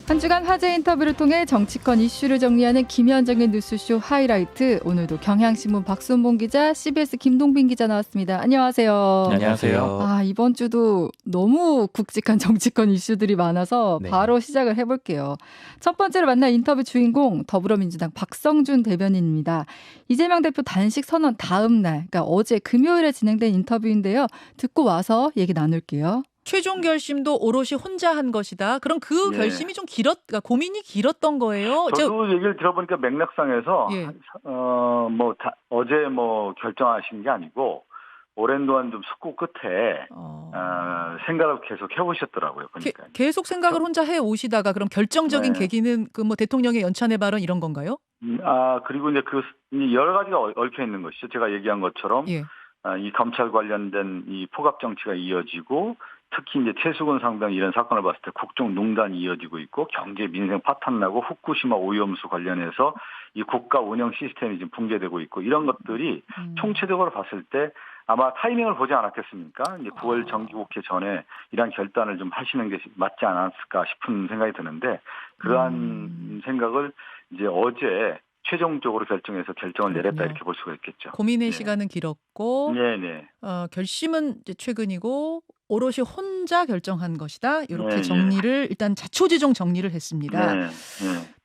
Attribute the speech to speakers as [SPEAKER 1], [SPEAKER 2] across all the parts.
[SPEAKER 1] 한 주간 화제 인터뷰를 통해 정치권 이슈를 정리하는 김현정의 뉴스쇼 하이라이트. 오늘도 경향신문 박순봉 기자, CBS 김동빈 기자 나왔습니다. 안녕하세요.
[SPEAKER 2] 안녕하세요.
[SPEAKER 1] 이번 주도 너무 굵직한 정치권 이슈들이 많아서 바로 시작을 해볼게요. 첫 번째로 만날 인터뷰 주인공 더불어민주당 박성준 대변인입니다. 이재명 대표 단식 선언 다음 날, 그러니까 어제 금요일에 진행된 인터뷰인데요. 듣고 와서 얘기 나눌게요.
[SPEAKER 2] 최종 결심도 오롯이 혼자 한 것이다. 그럼 그 결심이 좀 그러니까 고민이 길었던 거예요.
[SPEAKER 3] 저도 얘기를 들어보니까 맥락상에서 어제 결정하신 게 아니고 오랜 동안 좀 숙고 끝에 생각을 계속 해오셨더라고요. 그러니까
[SPEAKER 2] 계속 생각을 혼자 해 오시다가 그럼 결정적인 계기는 그 대통령의 연찬회 발언 이런 건가요?
[SPEAKER 3] 그리고 이제 여러 가지가 얽혀 있는 것이죠. 제가 얘기한 것처럼 이 검찰 관련된 이 포갑 정치가 이어지고. 특히 이제 최수근 상병 이런 사건을 봤을 때 국정 농단이 이어지고 있고 경제 민생 파탄 나고 후쿠시마 오염수 관련해서 이 국가 운영 시스템이 지금 붕괴되고 있고 이런 것들이 총체적으로 봤을 때 아마 타이밍을 보지 않았겠습니까? 이제 9월 정기국회 전에 이런 결단을 좀 하시는 게 맞지 않았을까 싶은 생각이 드는데 그러한 생각을 이제 어제 최종적으로 결정해서 결정을 내렸다 이렇게 볼 수가 있겠죠.
[SPEAKER 2] 고민의 시간은 길었고
[SPEAKER 3] 네네.
[SPEAKER 2] 결심은 이제 최근이고 오롯이 혼자 결정한 것이다. 이렇게 정리를 일단 자초지종 정리를 했습니다.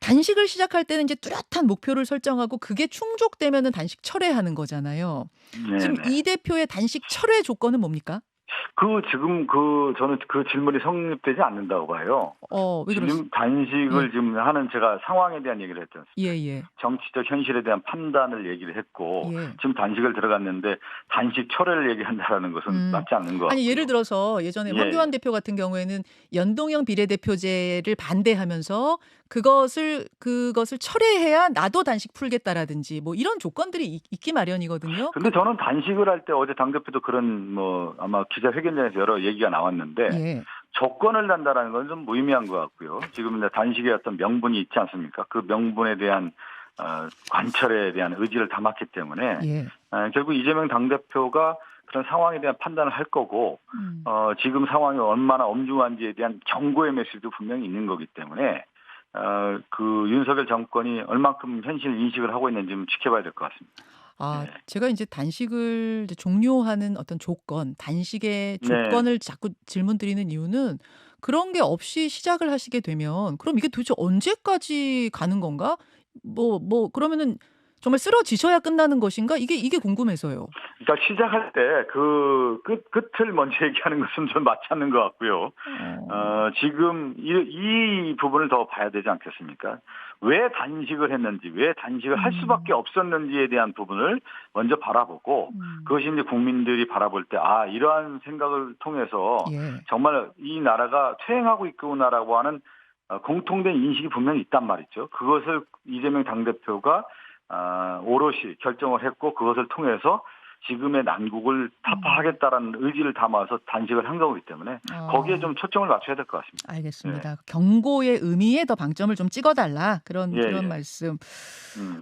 [SPEAKER 2] 단식을 시작할 때는 이제 뚜렷한 목표를 설정하고 그게 충족되면은 단식 철회하는 거잖아요. 지금 이 대표의 단식 철회 조건은 뭡니까?
[SPEAKER 3] 저는 그 질문이 성립되지 않는다고 봐요.
[SPEAKER 2] 왜 그러세요?
[SPEAKER 3] 지금 단식을 지금 하는 제가 상황에 대한 얘기를 했지 않습니까? 정치적 현실에 대한 판단을 얘기를 했고 지금 단식을 들어갔는데 단식 철회를 얘기한다라는 것은 맞지 않는 것 같아요.
[SPEAKER 2] 아니 예를 들어서 예전에 황교안 대표 같은 경우에는 연동형 비례대표제를 반대하면서 그것을 철회해야 나도 단식 풀겠다라든지 뭐 이런 조건들이 있기 마련이거든요.
[SPEAKER 3] 근데 저는 단식을 할 때 어제 당대표도 그런 아마 기자회견장에서 여러 얘기가 나왔는데 조건을 단다라는 건 좀 무의미한 것 같고요. 지금 단식의 어떤 명분이 있지 않습니까? 그 명분에 대한 관철에 대한 의지를 담았기 때문에 결국 이재명 당대표가 그런 상황에 대한 판단을 할 거고 지금 상황이 얼마나 엄중한지에 대한 경고의 메시지도 분명히 있는 거기 때문에 그 윤석열 정권이 얼만큼 현실 인식을 하고 있는지 좀 지켜봐야 될 것 같습니다.
[SPEAKER 2] 제가 이제 단식을 이제 종료하는 어떤 조건, 단식의 조건을 자꾸 질문 드리는 이유는 그런 게 없이 시작을 하시게 되면 그럼 이게 도대체 언제까지 가는 건가? 그러면은 정말 쓰러지셔야 끝나는 것인가? 이게 궁금해서요.
[SPEAKER 3] 그러니까 시작할 때 그 끝을 먼저 얘기하는 것은 좀 맞지 않는 것 같고요. 지금 이 부분을 더 봐야 되지 않겠습니까? 왜 단식을 했는지, 왜 단식을 할 수밖에 없었는지에 대한 부분을 먼저 바라보고 그것이 이제 국민들이 바라볼 때 이러한 생각을 통해서 정말 이 나라가 퇴행하고 있구나라고 하는 공통된 인식이 분명히 있단 말이죠. 그것을 이재명 당대표가 오롯이 결정을 했고 그것을 통해서 지금의 난국을 타파하겠다라는 의지를 담아서 단식을 한 거기 때문에 거기에 좀 초점을 맞춰야 될 것 같습니다.
[SPEAKER 2] 알겠습니다. 경고의 의미에 더 방점을 좀 찍어달라 그런 말씀.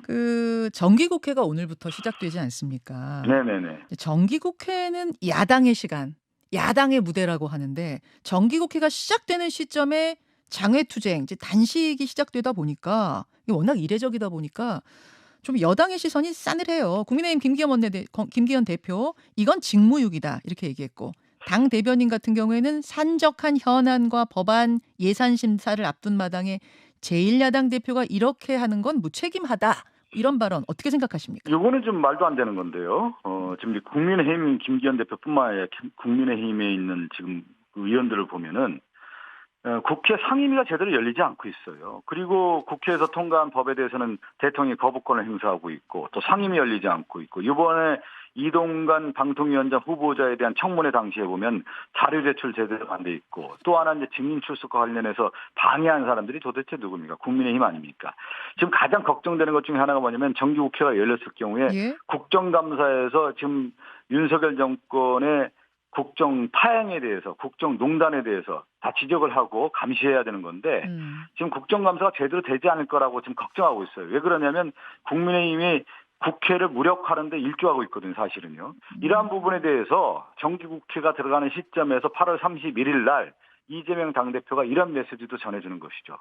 [SPEAKER 2] 그 정기국회가 오늘부터 시작되지 않습니까?
[SPEAKER 3] 네네네.
[SPEAKER 2] 정기국회는 야당의 시간, 야당의 무대라고 하는데 정기국회가 시작되는 시점에 장외투쟁, 이제 단식이 시작되다 보니까 이게 워낙 이례적이다 보니까 좀 여당의 시선이 싸늘해요. 국민의힘 김기현 대표 이건 직무유기다 이렇게 얘기했고 당 대변인 같은 경우에는 산적한 현안과 법안 예산 심사를 앞둔 마당에 제1야당 대표가 이렇게 하는 건 무책임하다. 이런 발언 어떻게 생각하십니까?
[SPEAKER 3] 이거는 좀 말도 안 되는 건데요. 지금 국민의힘 김기현 대표뿐만 아니라 국민의힘에 있는 지금 의원들을 보면은 국회 상임위가 제대로 열리지 않고 있어요. 그리고 국회에서 통과한 법에 대해서는 대통령이 거부권을 행사하고 있고 또 상임위 열리지 않고 있고 이번에 이동관 방통위원장 후보자에 대한 청문회 당시에 보면 자료 제출 제대로 안 돼 있고 또 하나 이제 증인 출석과 관련해서 방해한 사람들이 도대체 누굽니까? 국민의힘 아닙니까? 지금 가장 걱정되는 것 중에 하나가 뭐냐면 정기국회가 열렸을 경우에 국정감사에서 지금 윤석열 정권의 국정 파행에 대해서 국정 농단에 대해서 다 지적을 하고 감시해야 되는 건데 지금 국정감사가 제대로 되지 않을 거라고 지금 걱정하고 있어요. 왜 그러냐면 국민의힘이 국회를 무력화하는데 일조하고 있거든요. 사실은요. 이러한 부분에 대해서 정기국회가 들어가는 시점에서 8월 31일 날 이재명 당대표가 이런 메시지도 전해주는 것이죠.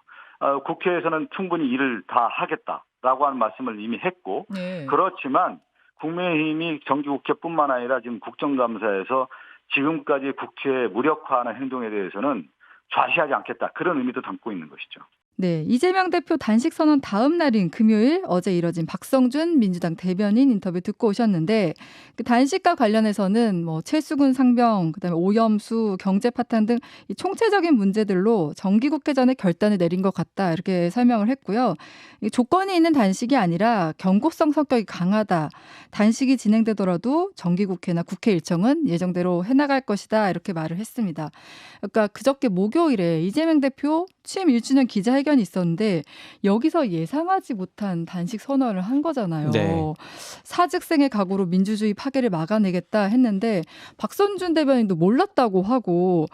[SPEAKER 3] 국회에서는 충분히 일을 다 하겠다라고 하는 말씀을 이미 했고
[SPEAKER 2] 네.
[SPEAKER 3] 그렇지만 국민의힘이 정기국회뿐만 아니라 지금 국정감사에서 지금까지 국회 무력화하는 행동에 대해서는 좌시하지 않겠다. 그런 의미도 담고 있는 것이죠.
[SPEAKER 1] 네, 이재명 대표 단식 선언 다음 날인 금요일 어제 이뤄진 박성준 민주당 대변인 인터뷰 듣고 오셨는데 그 단식과 관련해서는 뭐 최수근 상병, 그다음에 오염수, 경제 파탄 등 이 총체적인 문제들로 정기국회 전에 결단을 내린 것 같다 이렇게 설명을 했고요. 이 조건이 있는 단식이 아니라 경고성 성격이 강하다. 단식이 진행되더라도 정기국회나 국회 일정은 예정대로 해나갈 것이다 이렇게 말을 했습니다. 그러니까 그저께 목요일에 이재명 대표 취임 1주년 기자회견이 있었는데 여기서 예상하지 못한 단식 선언을 한 거잖아요.
[SPEAKER 4] 네.
[SPEAKER 1] 사직생의 각오로 민주주의 파괴를 막아내겠다 했는데 박성준 대변인도 몰랐다고 하고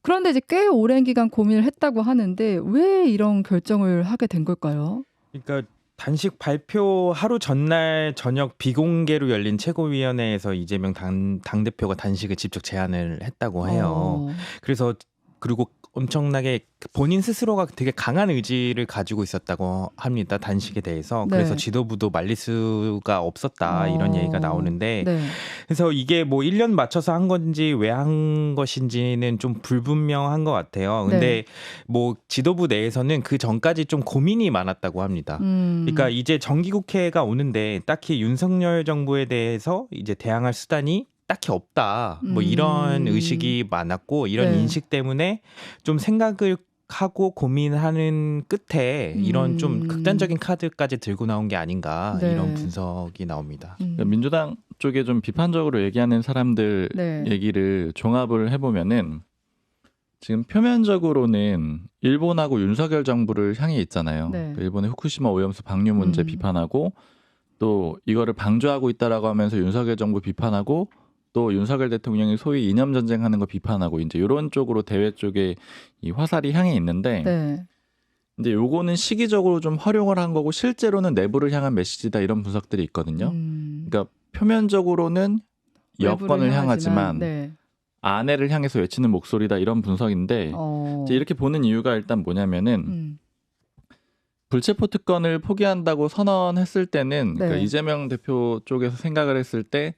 [SPEAKER 1] 그런데 이제 꽤 오랜 기간 고민을 했다고 하는데 왜 이런 결정을 하게 된 걸까요?
[SPEAKER 4] 그러니까 단식 발표 하루 전날 저녁 비공개로 열린 최고위원회에서 이재명 당대표가 단식을 직접 제안을 했다고 해요. 그래서 그리고 엄청나게 본인 스스로가 되게 강한 의지를 가지고 있었다고 합니다. 단식에 대해서.
[SPEAKER 1] 네.
[SPEAKER 4] 그래서 지도부도 말릴 수가 없었다 이런 얘기가 나오는데
[SPEAKER 1] 네.
[SPEAKER 4] 그래서 이게 뭐 1년 맞춰서 한 건지 왜 한 것인지는 좀 불분명한 것 같아요. 근데
[SPEAKER 1] 네.
[SPEAKER 4] 뭐 지도부 내에서는 그 전까지 좀 고민이 많았다고 합니다. 그러니까 이제 정기국회가 오는데 딱히 윤석열 정부에 대해서 이제 대항할 수단이 딱히 없다. 뭐 이런 의식이 많았고 이런
[SPEAKER 1] 네.
[SPEAKER 4] 인식 때문에 좀 생각을 하고 고민하는 끝에 이런 좀 극단적인 카드까지 들고 나온 게 아닌가
[SPEAKER 1] 네.
[SPEAKER 4] 이런 분석이 나옵니다.
[SPEAKER 5] 그러니까 민주당 쪽에 좀 비판적으로 얘기하는 사람들
[SPEAKER 1] 네.
[SPEAKER 5] 얘기를 종합을 해보면은 지금 표면적으로는 일본하고 윤석열 정부를 향해 있잖아요.
[SPEAKER 1] 네.
[SPEAKER 5] 그러니까 일본의 후쿠시마 오염수 방류 문제 비판하고 또 이거를 방조하고 있다라고 하면서 윤석열 정부 비판하고 또 윤석열 대통령이 소위 이념 전쟁하는 거 비판하고 이제 이런 쪽으로 대외 쪽에 이 화살이 향해 있는데
[SPEAKER 1] 네.
[SPEAKER 5] 이제 요거는 시기적으로 좀 활용을 한 거고 실제로는 내부를 향한 메시지다 이런 분석들이 있거든요. 그러니까 표면적으로는 여권을 향하지만
[SPEAKER 1] 네.
[SPEAKER 5] 아내를 향해서 외치는 목소리다 이런 분석인데 이제 이렇게 보는 이유가 일단 뭐냐면은 불체포 특권을 포기한다고 선언했을 때는 그러니까
[SPEAKER 1] 네.
[SPEAKER 5] 이재명 대표 쪽에서 생각을 했을 때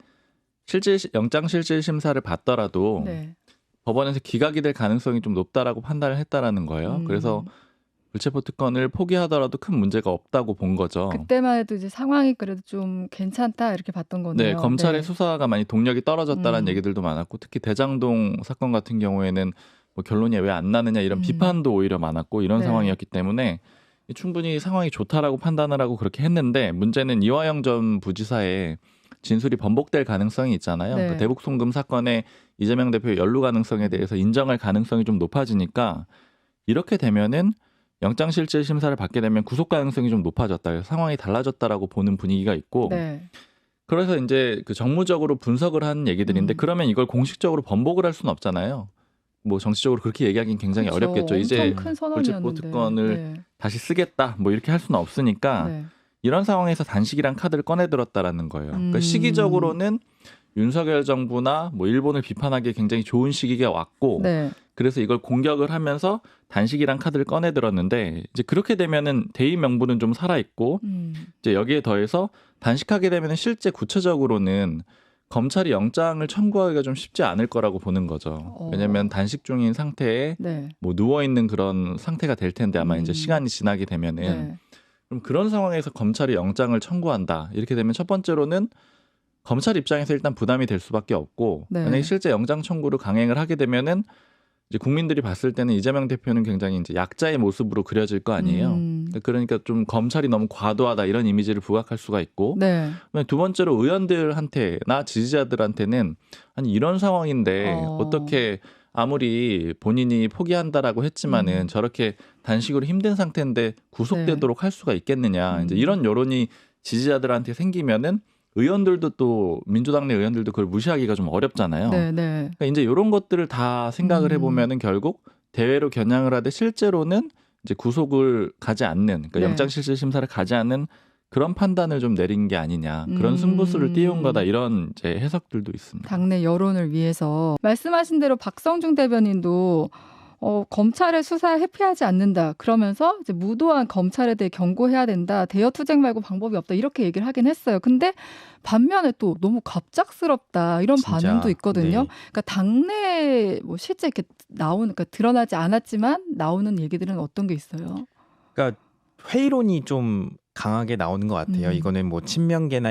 [SPEAKER 5] 영장 실질 심사를 받더라도
[SPEAKER 1] 네.
[SPEAKER 5] 법원에서 기각이 될 가능성이 좀 높다라고 판단을 했다라는 거예요. 그래서 불체포 특권을 포기하더라도 큰 문제가 없다고 본 거죠.
[SPEAKER 1] 그때만 해도 이제 상황이 그래도 좀 괜찮다 이렇게 봤던 거네요.
[SPEAKER 5] 네, 검찰의
[SPEAKER 1] 네.
[SPEAKER 5] 수사가 많이 동력이 떨어졌다라는 얘기들도 많았고 특히 대장동 사건 같은 경우에는 뭐 결론이 왜 안 나느냐 이런 비판도 오히려 많았고 이런
[SPEAKER 1] 네.
[SPEAKER 5] 상황이었기 때문에 충분히 상황이 좋다라고 판단을 하고 그렇게 했는데 문제는 이화영 전 부지사의 진술이 번복될 가능성이 있잖아요.
[SPEAKER 1] 네.
[SPEAKER 5] 그 대북 송금 사건에 이재명 대표의 연루 가능성에 대해서 인정할 가능성이 좀 높아지니까 이렇게 되면은 영장 실질 심사를 받게 되면 구속 가능성이 좀 높아졌다. 그래서 상황이 달라졌다라고 보는 분위기가 있고
[SPEAKER 1] 네.
[SPEAKER 5] 그래서 이제 그 정무적으로 분석을 한 얘기들인데 그러면 이걸 공식적으로 번복을 할 수는 없잖아요. 뭐 정치적으로 그렇게 얘기하기는 굉장히
[SPEAKER 1] 그렇죠.
[SPEAKER 5] 어렵겠죠.
[SPEAKER 1] 엄청
[SPEAKER 5] 이제
[SPEAKER 1] 큰
[SPEAKER 5] 불체포
[SPEAKER 1] 선언이었는데.
[SPEAKER 5] 특권을
[SPEAKER 1] 네.
[SPEAKER 5] 다시 쓰겠다 뭐 이렇게 할 수는 없으니까
[SPEAKER 1] 네.
[SPEAKER 5] 이런 상황에서 단식이란 카드를 꺼내들었다라는 거예요. 그러니까 시기적으로는 윤석열 정부나 뭐 일본을 비판하기에 굉장히 좋은 시기가 왔고
[SPEAKER 1] 네.
[SPEAKER 5] 그래서 이걸 공격을 하면서 단식이란 카드를 꺼내들었는데 이제 그렇게 되면은 대의 명분은 좀 살아 있고 이제 여기에 더해서 단식하게 되면은 실제 구체적으로는 검찰이 영장을 청구하기가 좀 쉽지 않을 거라고 보는 거죠. 왜냐하면 단식 중인 상태에
[SPEAKER 1] 네.
[SPEAKER 5] 뭐 누워 있는 그런 상태가 될 텐데 아마 이제 시간이 지나게 되면은
[SPEAKER 1] 네.
[SPEAKER 5] 그럼 그런 상황에서 검찰이 영장을 청구한다. 이렇게 되면 첫 번째로는 검찰 입장에서 일단 부담이 될 수밖에 없고
[SPEAKER 1] 네.
[SPEAKER 5] 만약에 실제 영장 청구를 강행을 하게 되면은 이제 국민들이 봤을 때는 이재명 대표는 굉장히 이제 약자의 모습으로 그려질 거 아니에요. 그러니까 좀 검찰이 너무 과도하다 이런 이미지를 부각할 수가 있고
[SPEAKER 1] 네.
[SPEAKER 5] 두 번째로 의원들한테나 지지자들한테는 아니 이런 상황인데 어떻게 아무리 본인이 포기한다라고 했지만은 저렇게 단식으로 힘든 상태인데 구속되도록 할 수가 있겠느냐. 이제 이런 여론이 지지자들한테 생기면은 의원들도 또 민주당 내 의원들도 그걸 무시하기가 좀 어렵잖아요.
[SPEAKER 1] 네. 네.
[SPEAKER 5] 그러니까 이제 이런 것들을 다 생각을 해보면은 결국 대외로 겨냥을 하되 실제로는 이제 구속을 가지 않는, 그러니까
[SPEAKER 1] 네.
[SPEAKER 5] 영장실질심사를 가지 않는 그런 판단을 좀 내린 게 아니냐, 그런 승부수를 띄운 거다 이런 이제 해석들도 있습니다.
[SPEAKER 1] 당내 여론을 위해서 말씀하신 대로 박성중 대변인도 검찰의 수사에 회피하지 않는다. 그러면서 이제 무도한 검찰에 대해 경고해야 된다. 대여 투쟁 말고 방법이 없다. 이렇게 얘기를 하긴 했어요. 근데 반면에 또 너무 갑작스럽다. 이런
[SPEAKER 4] 진짜,
[SPEAKER 1] 반응도 있거든요.
[SPEAKER 4] 네.
[SPEAKER 1] 그러니까 당내 뭐 실제 이렇게 그러니까 드러나지 않았지만 나오는 얘기들은 어떤 게 있어요?
[SPEAKER 4] 그러니까 회의론이 좀 강하게 나오는 것 같아요. 이거는 뭐 친명계나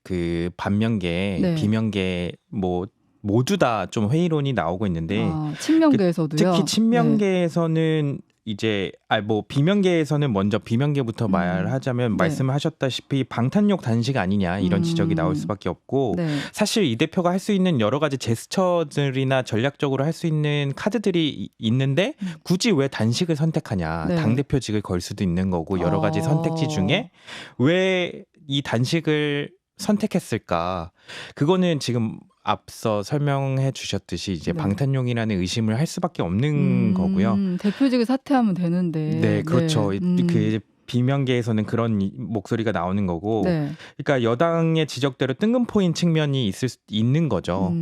[SPEAKER 4] 그 반명계,
[SPEAKER 1] 네.
[SPEAKER 4] 비명계 뭐 모두 다 좀 회의론이 나오고 있는데
[SPEAKER 1] 친명계에서도요.
[SPEAKER 4] 특히 친명계에서는 이제 뭐 비명계에서는 먼저 비명계부터 말하자면
[SPEAKER 1] 네.
[SPEAKER 4] 말씀하셨다시피 방탄용 단식 아니냐 이런 지적이 나올 수밖에 없고
[SPEAKER 1] 네.
[SPEAKER 4] 사실 이 대표가 할 수 있는 여러 가지 제스처들이나 전략적으로 할 수 있는 카드들이 있는데 굳이 왜 단식을 선택하냐.
[SPEAKER 1] 네.
[SPEAKER 4] 당대표직을 걸 수도 있는 거고 여러 가지 선택지 중에 왜 이 단식을 선택했을까. 그거는 지금 앞서 설명해 주셨듯이 이제
[SPEAKER 1] 네.
[SPEAKER 4] 방탄용이라는 의심을 할 수밖에 없는 거고요.
[SPEAKER 1] 대표직을 사퇴하면 되는데.
[SPEAKER 4] 네, 그렇죠. 그 비명계에서는 그런 목소리가 나오는 거고.
[SPEAKER 1] 네.
[SPEAKER 4] 그러니까 여당의 지적대로 뜬금포인 측면이 있는 거죠.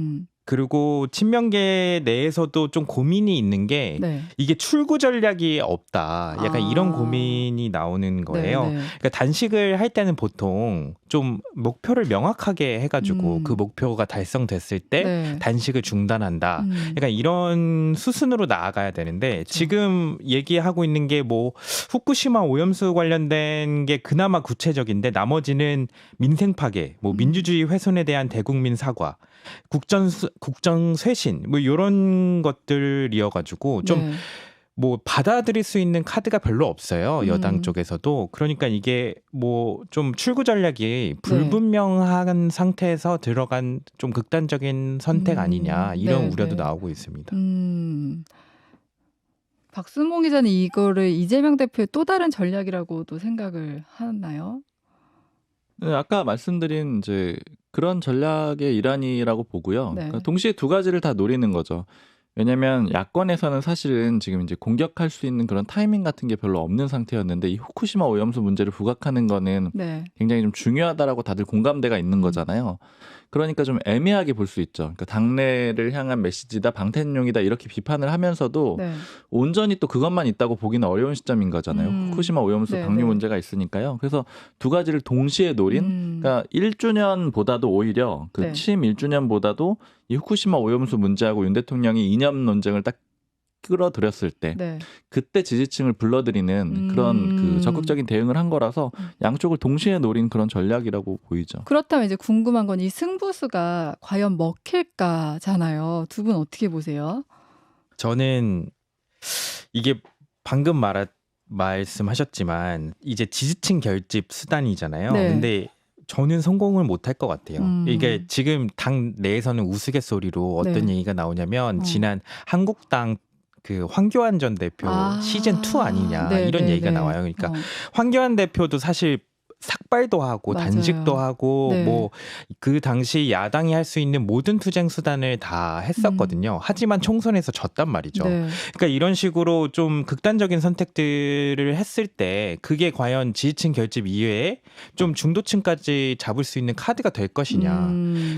[SPEAKER 4] 그리고 친명계 내에서도 좀 고민이 있는 게
[SPEAKER 1] 네.
[SPEAKER 4] 이게 출구 전략이 없다. 약간 이런 고민이 나오는 거예요.
[SPEAKER 1] 네, 네.
[SPEAKER 4] 그러니까 단식을 할 때는 보통 좀 목표를 명확하게 해가지고 그 목표가 달성됐을 때
[SPEAKER 1] 네.
[SPEAKER 4] 단식을 중단한다. 약간 이런 수순으로 나아가야 되는데
[SPEAKER 1] 그렇죠.
[SPEAKER 4] 지금 얘기하고 있는 게 뭐 후쿠시마 오염수 관련된 게 그나마 구체적인데 나머지는 민생 파괴, 뭐 민주주의 훼손에 대한 대국민 사과, 국정 쇄신 뭐 이런 것들이어가지고 좀
[SPEAKER 1] 네.
[SPEAKER 4] 뭐 받아들일 수 있는 카드가 별로 없어요. 여당 쪽에서도. 그러니까 이게 뭐 좀 출구 전략이 불분명한 상태에서 들어간 좀 극단적인 선택 아니냐 이런
[SPEAKER 1] 네,
[SPEAKER 4] 우려도
[SPEAKER 1] 네.
[SPEAKER 4] 나오고 있습니다.
[SPEAKER 1] 박순봉 기자는 이거를 이재명 대표의 또 다른 전략이라고도 생각을 하나요?
[SPEAKER 5] 네, 아까 말씀드린 이제 그런 전략의 일환이라고 보고요.
[SPEAKER 1] 네.
[SPEAKER 5] 그러니까 동시에 두 가지를 다 노리는 거죠. 왜냐하면 야권에서는 사실은 지금 이제 공격할 수 있는 그런 타이밍 같은 게 별로 없는 상태였는데 이 후쿠시마 오염수 문제를 부각하는 거는
[SPEAKER 1] 네.
[SPEAKER 5] 굉장히 좀 중요하다라고 다들 공감대가 있는 거잖아요. 그러니까 좀 애매하게 볼 수 있죠. 그러니까 당내를 향한 메시지다, 방탄용이다 이렇게 비판을 하면서도
[SPEAKER 1] 네.
[SPEAKER 5] 온전히 또 그것만 있다고 보기는 어려운 시점인 거잖아요. 후쿠시마 오염수
[SPEAKER 1] 네,
[SPEAKER 5] 방류
[SPEAKER 1] 네.
[SPEAKER 5] 문제가 있으니까요. 그래서 두 가지를 동시에 노린 그러니까 1주년보다도 오히려 그
[SPEAKER 1] 네.
[SPEAKER 5] 취임 1주년보다도 이 후쿠시마 오염수 문제하고 윤 대통령이 이념 논쟁을 딱 끌어들였을 때
[SPEAKER 1] 네.
[SPEAKER 5] 그때 지지층을 불러들이는 그런 그 적극적인 대응을 한 거라서 양쪽을 동시에 노린 그런 전략이라고 보이죠.
[SPEAKER 1] 그렇다면 이제 궁금한 건 이 승부수가 과연 먹힐까잖아요. 두 분 어떻게 보세요?
[SPEAKER 4] 저는 이게 방금 말씀하셨지만 이제 지지층 결집 수단이잖아요.
[SPEAKER 1] 네.
[SPEAKER 4] 근데 저는 성공을 못할 것 같아요. 이게 지금 당 내에서는 우스갯소리로 어떤
[SPEAKER 1] 네.
[SPEAKER 4] 얘기가 나오냐면 지난 한국당 그 황교안 전 대표 시즌 2 아니냐
[SPEAKER 1] 네,
[SPEAKER 4] 이런
[SPEAKER 1] 네,
[SPEAKER 4] 얘기가
[SPEAKER 1] 네.
[SPEAKER 4] 나와요. 그러니까 황교안 대표도 사실 삭발도 하고
[SPEAKER 1] 맞아요.
[SPEAKER 4] 단식도 하고
[SPEAKER 1] 네.
[SPEAKER 4] 뭐 그 당시 야당이 할 수 있는 모든 투쟁 수단을 다 했었거든요. 하지만 총선에서 졌단 말이죠.
[SPEAKER 1] 네.
[SPEAKER 4] 그러니까 이런 식으로 좀 극단적인 선택들을 했을 때 그게 과연 지지층 결집 이외에 좀 중도층까지 잡을 수 있는 카드가 될 것이냐.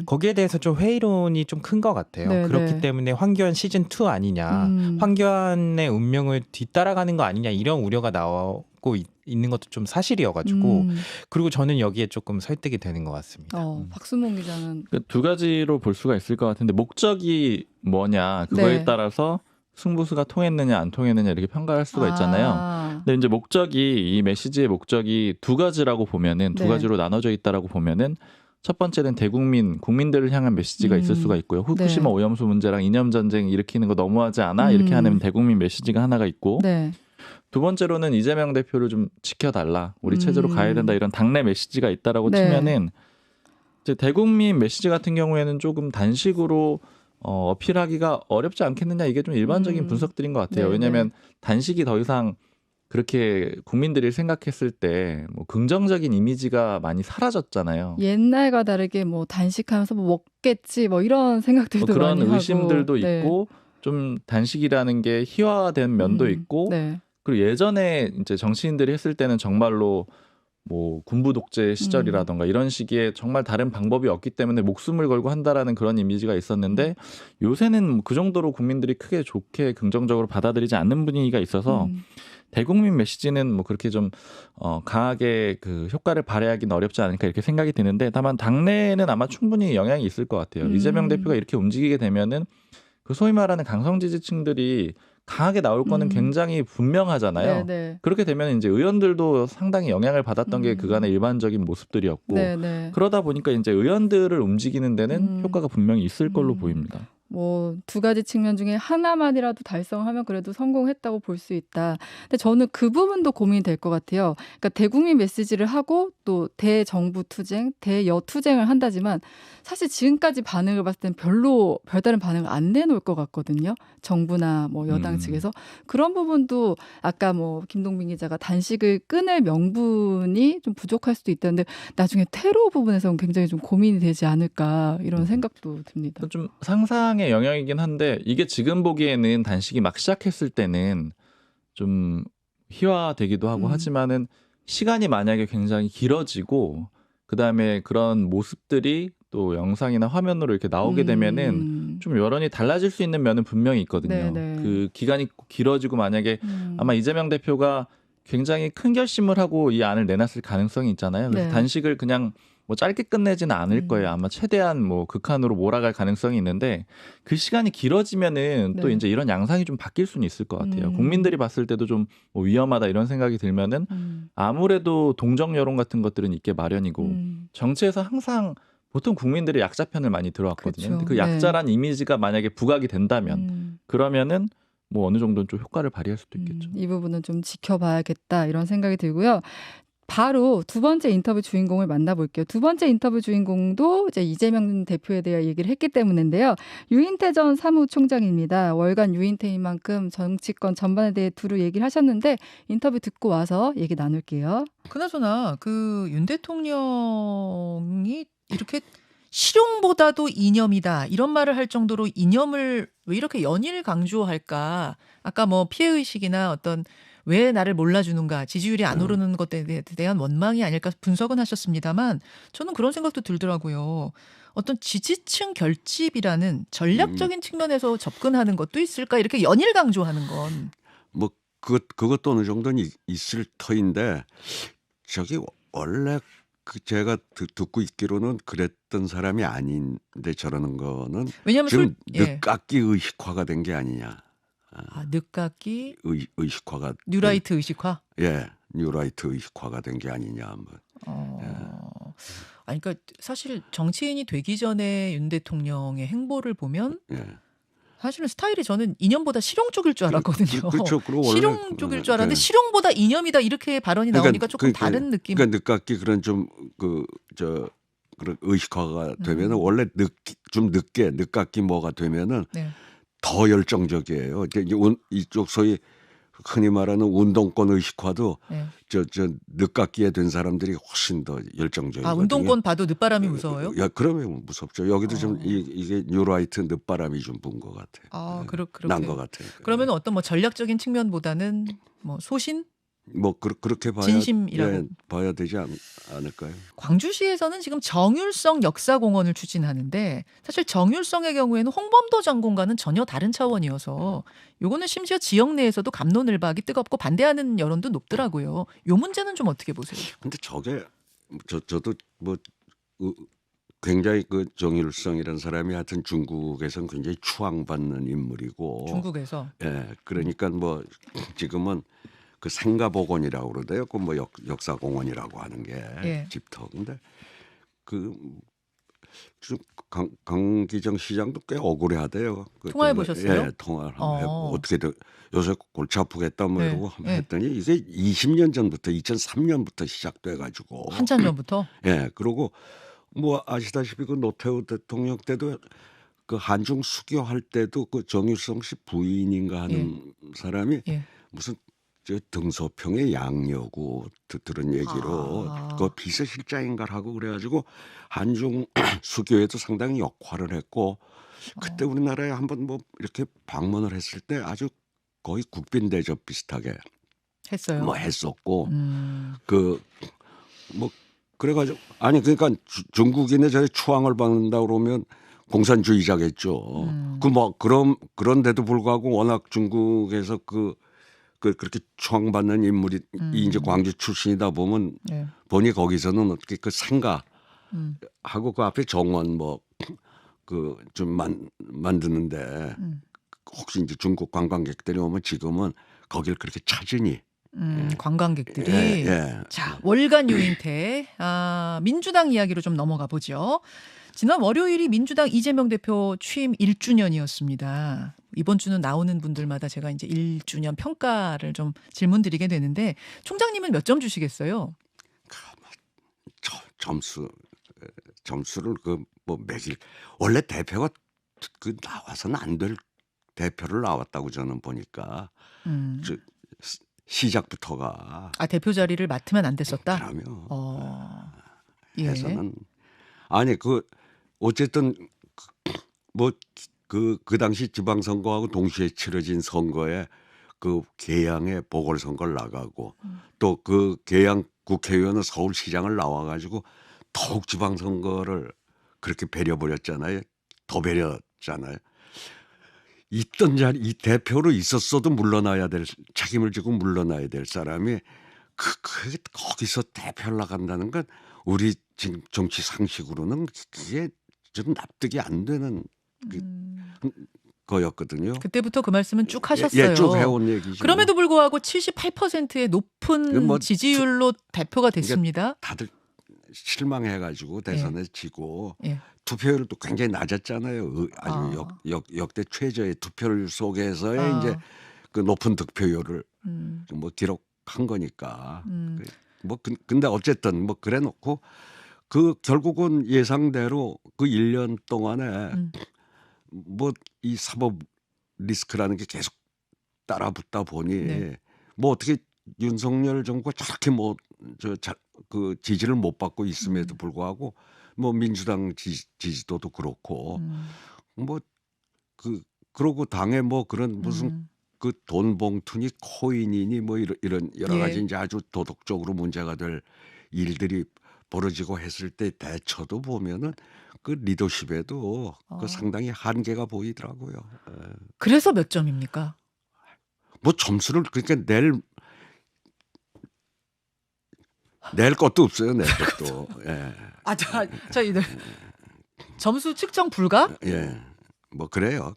[SPEAKER 4] 거기에 대해서 좀 회의론이 좀 큰 것 같아요.
[SPEAKER 1] 네,
[SPEAKER 4] 그렇기
[SPEAKER 1] 네.
[SPEAKER 4] 때문에 황교안 시즌 2 아니냐. 황교안의 운명을 뒤따라가는 거 아니냐 이런 우려가 나오고 있는 것도 좀 사실이어가지고 그리고 저는 여기에 조금 설득이 되는 것 같습니다.
[SPEAKER 1] 박순봉 기자는
[SPEAKER 5] 그두 가지로 볼 수가 있을 것 같은데 목적이 뭐냐 그거에
[SPEAKER 1] 네.
[SPEAKER 5] 따라서 승부수가 통했느냐 안 통했느냐 이렇게 평가할 수가 있잖아요. 근데 이제 목적이 이 메시지의 목적이 두 가지라고 보면은 두
[SPEAKER 1] 네.
[SPEAKER 5] 가지로 나눠져 있다라고 보면은 첫 번째는 국민들을 향한 메시지가 있을 수가 있고요. 후쿠시마
[SPEAKER 1] 네.
[SPEAKER 5] 오염수 문제랑 이념 전쟁 일으키는 거 너무하지 않아? 이렇게 하는 대국민 메시지가 하나가 있고
[SPEAKER 1] 네.
[SPEAKER 5] 두 번째로는 이재명 대표를 좀 지켜달라. 우리 체제로 가야 된다. 이런 당내 메시지가 있다라고
[SPEAKER 1] 네.
[SPEAKER 5] 치면은 이제 대국민 메시지 같은 경우에는 조금 단식으로 어필하기가 어렵지 않겠느냐. 이게 좀 일반적인 분석들인 것 같아요.
[SPEAKER 1] 네,
[SPEAKER 5] 왜냐하면 단식이 더 이상 그렇게 국민들이 생각했을 때 뭐 긍정적인 이미지가 많이 사라졌잖아요.
[SPEAKER 1] 옛날과 다르게 뭐 단식하면서 뭐 먹겠지 뭐 이런 생각들도
[SPEAKER 5] 뭐 그런
[SPEAKER 1] 많이 하고.
[SPEAKER 5] 의심들도
[SPEAKER 1] 네.
[SPEAKER 5] 있고 좀 단식이라는 게 희화화된 면도 있고
[SPEAKER 1] 네.
[SPEAKER 5] 그리고 예전에 이제 정치인들이 했을 때는 정말로 뭐 군부 독재 시절이라던가 이런 시기에 정말 다른 방법이 없기 때문에 목숨을 걸고 한다라는 그런 이미지가 있었는데 요새는 그 정도로 국민들이 크게 좋게 긍정적으로 받아들이지 않는 분위기가 있어서 대국민 메시지는 뭐 그렇게 좀 강하게 그 효과를 발휘하기는 어렵지 않을까 이렇게 생각이 드는데 다만 당내에는 아마 충분히 영향이 있을 것 같아요. 이재명 대표가 이렇게 움직이게 되면은 그 소위 말하는 강성 지지층들이 강하게 나올 거는 굉장히 분명하잖아요.
[SPEAKER 1] 네네.
[SPEAKER 5] 그렇게 되면 이제 의원들도 상당히 영향을 받았던 게 그간의 일반적인 모습들이었고
[SPEAKER 1] 네네.
[SPEAKER 5] 그러다 보니까 이제 의원들을 움직이는 데는 효과가 분명히 있을 걸로 보입니다.
[SPEAKER 1] 뭐 두 가지 측면 중에 하나만이라도 달성하면 그래도 성공했다고 볼 수 있다. 근데 저는 그 부분도 고민이 될 것 같아요. 그러니까 대국민 메시지를 하고 또 대정부 투쟁, 대여투쟁을 한다지만 사실 지금까지 반응을 봤을 땐 별다른 반응을 안 내놓을 것 같거든요. 정부나 뭐 여당 측에서. 그런 부분도 아까 뭐 김동빈 기자가 단식을 끊을 명분이 좀 부족할 수도 있다는데 나중에 테러 부분에서는 굉장히 좀 고민이 되지 않을까 이런 생각도 듭니다.
[SPEAKER 5] 좀 상상의 영역이긴 한데 이게 지금 보기에는 단식이 막 시작했을 때는 좀 희화되기도 하고 하지만은 시간이 만약에 굉장히 길어지고 그다음에 그런 모습들이 또 영상이나 화면으로 이렇게 나오게 되면은 좀 여론이 달라질 수 있는 면은 분명히 있거든요.
[SPEAKER 1] 네네.
[SPEAKER 5] 그 기간이 길어지고 만약에 아마 이재명 대표가 굉장히 큰 결심을 하고 이 안을 내놨을 가능성이 있잖아요. 그래서
[SPEAKER 1] 네.
[SPEAKER 5] 단식을 그냥 뭐 짧게 끝내지는 않을 거예요. 아마 최대한 뭐 극한으로 몰아갈 가능성이 있는데 그 시간이 길어지면은 또
[SPEAKER 1] 네.
[SPEAKER 5] 이제 이런 양상이 좀 바뀔 수는 있을 것 같아요. 국민들이 봤을 때도 좀 뭐 위험하다 이런 생각이 들면은 아무래도 동정 여론 같은 것들은 있게 마련이고 정치에서 항상 보통 국민들이 약자 편을 많이 들어왔거든요.
[SPEAKER 1] 그렇죠.
[SPEAKER 5] 근데 그
[SPEAKER 1] 네.
[SPEAKER 5] 약자란 이미지가 만약에 부각이 된다면 그러면은 뭐 어느 정도는 좀 효과를 발휘할 수도 있겠죠.
[SPEAKER 1] 이 부분은 좀 지켜봐야겠다 이런 생각이 들고요. 바로 두 번째 인터뷰 주인공을 만나볼게요. 두 번째 인터뷰 주인공도 이제 이재명 대표에 대해 얘기를 했기 때문인데요. 유인태 전 사무총장입니다. 월간 유인태인 만큼 정치권 전반에 대해 두루 얘기를 하셨는데 인터뷰 듣고 와서 얘기 나눌게요.
[SPEAKER 2] 그나저나 그 윤 대통령이 이렇게 실용보다도 이념이다 이런 말을 할 정도로 이념을 왜 이렇게 연일 강조할까? 아까 뭐 피해의식이나 어떤 왜 나를 몰라주는가 지지율이 안 오르는 것에 대한 원망이 아닐까 분석은 하셨습니다만 저는 그런 생각도 들더라고요. 어떤 지지층 결집이라는 전략적인 측면에서 접근하는 것도 있을까? 이렇게 연일 강조하는 건.
[SPEAKER 6] 뭐 그것도 어느 정도는 있을 터인데 저기 원래 그 제가 듣고 있기로는 그랬던 사람이 아닌데 저러는 거는
[SPEAKER 2] 왜냐하면
[SPEAKER 6] 지금 늦깎이 의식화가 된 게 아니냐.
[SPEAKER 2] 늦깎이
[SPEAKER 6] 의식화가
[SPEAKER 2] 뉴라이트 의식화.
[SPEAKER 6] 예, 뉴라이트 의식화가 된 게 아니냐 한번.
[SPEAKER 2] 아니 그러니까 사실 정치인이 되기 전에 윤 대통령의 행보를 보면 사실은 스타일이 저는 이념보다 실용 쪽일 줄 알았거든요.
[SPEAKER 6] 그렇죠.
[SPEAKER 2] 실용 쪽일 줄 알았는데 실용보다 이념이다 이렇게 발언이 나오니까 조금 다른 느낌.
[SPEAKER 6] 그러니까 늦깎이 그런 좀 그런 의식화가 되면은 원래 좀 늦게 늦깎이 뭐가 되면은 더 열정적이에요. 이쪽 소위 흔히 말하는 운동권 의식화도 저 늦깎이에 된 사람들이 훨씬 더 열정적이거든요.
[SPEAKER 2] 아, 운동권 봐도 늦바람이 무서워요?
[SPEAKER 6] 야, 그러면 무섭죠. 여기도 좀 이게 뉴라이트 늦바람이 좀 분 것 같아요.
[SPEAKER 2] 아, 그렇게
[SPEAKER 6] 난 것 같아요.
[SPEAKER 2] 그러면 어떤 뭐 전략적인 측면보다는 뭐 소신?
[SPEAKER 6] 뭐 그렇게 봐야
[SPEAKER 2] 진심이라고
[SPEAKER 6] 봐야 되지 않을까요?
[SPEAKER 2] 광주시에서는 지금 정율성 역사공원을 추진하는데 사실 정율성의 경우에는 홍범도 장군과는 전혀 다른 차원이어서 요거는 심지어 지역 내에서도 갑론을박이 뜨겁고 반대하는 여론도 높더라고요. 요 문제는 좀 어떻게 보세요?
[SPEAKER 6] 근데 저게 저도 뭐 굉장히 그 정율성이라는 사람이 하여튼 중국에서는 굉장히 추앙받는 인물이고
[SPEAKER 2] 중국에서
[SPEAKER 6] 그러니까 뭐 지금은 그 생가복원이라고 그러대요. 그 뭐 역사공원이라고 하는 게 집터. 근데 그 강기정 시장도 꽤 억울해하대요.
[SPEAKER 2] 통화해 보셨어요?
[SPEAKER 6] 예, 통화를 한번 해보고 어떻게든 요새 골치 아프겠다 뭐 이러고 했더니 이게 20년 전부터 2003년부터 시작돼가지고
[SPEAKER 2] 한참 전부터.
[SPEAKER 6] 그리고 뭐 아시다시피 그 노태우 대통령 때도 그 한중 수교할 때도 그 정일성 씨 부인인가 하는 사람이 무슨 저 등소평의 양여구 들은 얘기로 그 비서실장인가 하고 그래가지고 한중 수교에도 상당히 역할을 했고 그때 우리나라에 한번 뭐 이렇게 방문을 했을 때 아주 거의 국빈 대접 비슷하게
[SPEAKER 2] 했어요.
[SPEAKER 6] 뭐 했었고 그 뭐 그래가지고 아니 그러니까 중국인의 저희 추앙을 받는다 그러면 공산주의자겠죠. 그 뭐 그런데도 불구하고 워낙 중국에서 그렇게 추앙받는 인물이 이제 광주 출신이다 보면
[SPEAKER 2] 네.
[SPEAKER 6] 보니 거기서는 어떻게 그 생가 하고 그 앞에 정원 뭐 그 좀 만드는데 혹시 이제 중국 관광객들이 오면 지금은 거길 그렇게 찾으니
[SPEAKER 2] 관광객들이
[SPEAKER 6] 예.
[SPEAKER 2] 자 월간 유인태 민주당 이야기로 좀 넘어가 보죠. 지난 월요일이 민주당 이재명 대표 취임 1주년이었습니다. 이번 주는 나오는 분들마다 제가 이제 1주년 평가를 좀 질문드리게 되는데 총장님은 몇 점 주시겠어요?
[SPEAKER 6] 점수를 뭐 매길 원래 대표가 나와서는 안 될 대표를 나왔다고 저는 보니까 시작부터가
[SPEAKER 2] 대표 자리를 맡으면 안 됐었다.
[SPEAKER 6] 그러면
[SPEAKER 2] 예.
[SPEAKER 6] 해서는 아니 어쨌든 뭐 그 당시 지방선거하고 동시에 치러진 선거에 그 계양에 보궐선거를 나가고 또 그 계양 국회의원은 서울시장을 나와가지고 더욱 지방선거를 그렇게 배려버렸잖아요. 더 배렸잖아요. 있던 자리 이 대표로 있었어도 물러나야 될 책임을 지고 물러나야 될 사람이 거기서 대표를 나간다는 건 우리 지금 정치 상식으로는 그게 좀 납득이 안 되는 거였거든요.
[SPEAKER 2] 그때부터 그 말씀은 쭉 하셨어요.
[SPEAKER 6] 예, 쭉 해온 얘기죠.
[SPEAKER 2] 그럼에도 불구하고 78%의 높은 지지율로 대표가 됐습니다.
[SPEAKER 6] 다들 실망해가지고 대선에 지고
[SPEAKER 2] 예.
[SPEAKER 6] 투표율도 굉장히 낮았잖아요. 아주 역대 최저의 투표율 속에서의 이제 그 높은 득표율을 뭐 기록한 거니까. 뭐 근데 어쨌든 뭐 그래놓고 결국은 예상대로 그 1년 동안에 뭐 이 사법 리스크라는 게 계속 따라붙다 보니 뭐 어떻게 윤석열 정부가 저렇게 뭐 그 지지를 못 받고 있음에도 불구하고 뭐 민주당 지지도도 그렇고 뭐 그러고 당에 뭐 그런 무슨 그 돈 봉투니 코인이니 뭐 이런 여러 가지 이제 아주 도덕적으로 문제가 될 일들이 벌어지고 했을 때 대처도 보면은 그 리더십에도 그 상당히 한계가 보이더라고요.
[SPEAKER 2] 그래서 몇 점입니까?
[SPEAKER 6] 뭐 점수를 그러니까 낼 것도 없어요. 낼 것도. 예.
[SPEAKER 2] 점수 측정 불가?
[SPEAKER 6] 예. 뭐 그래요.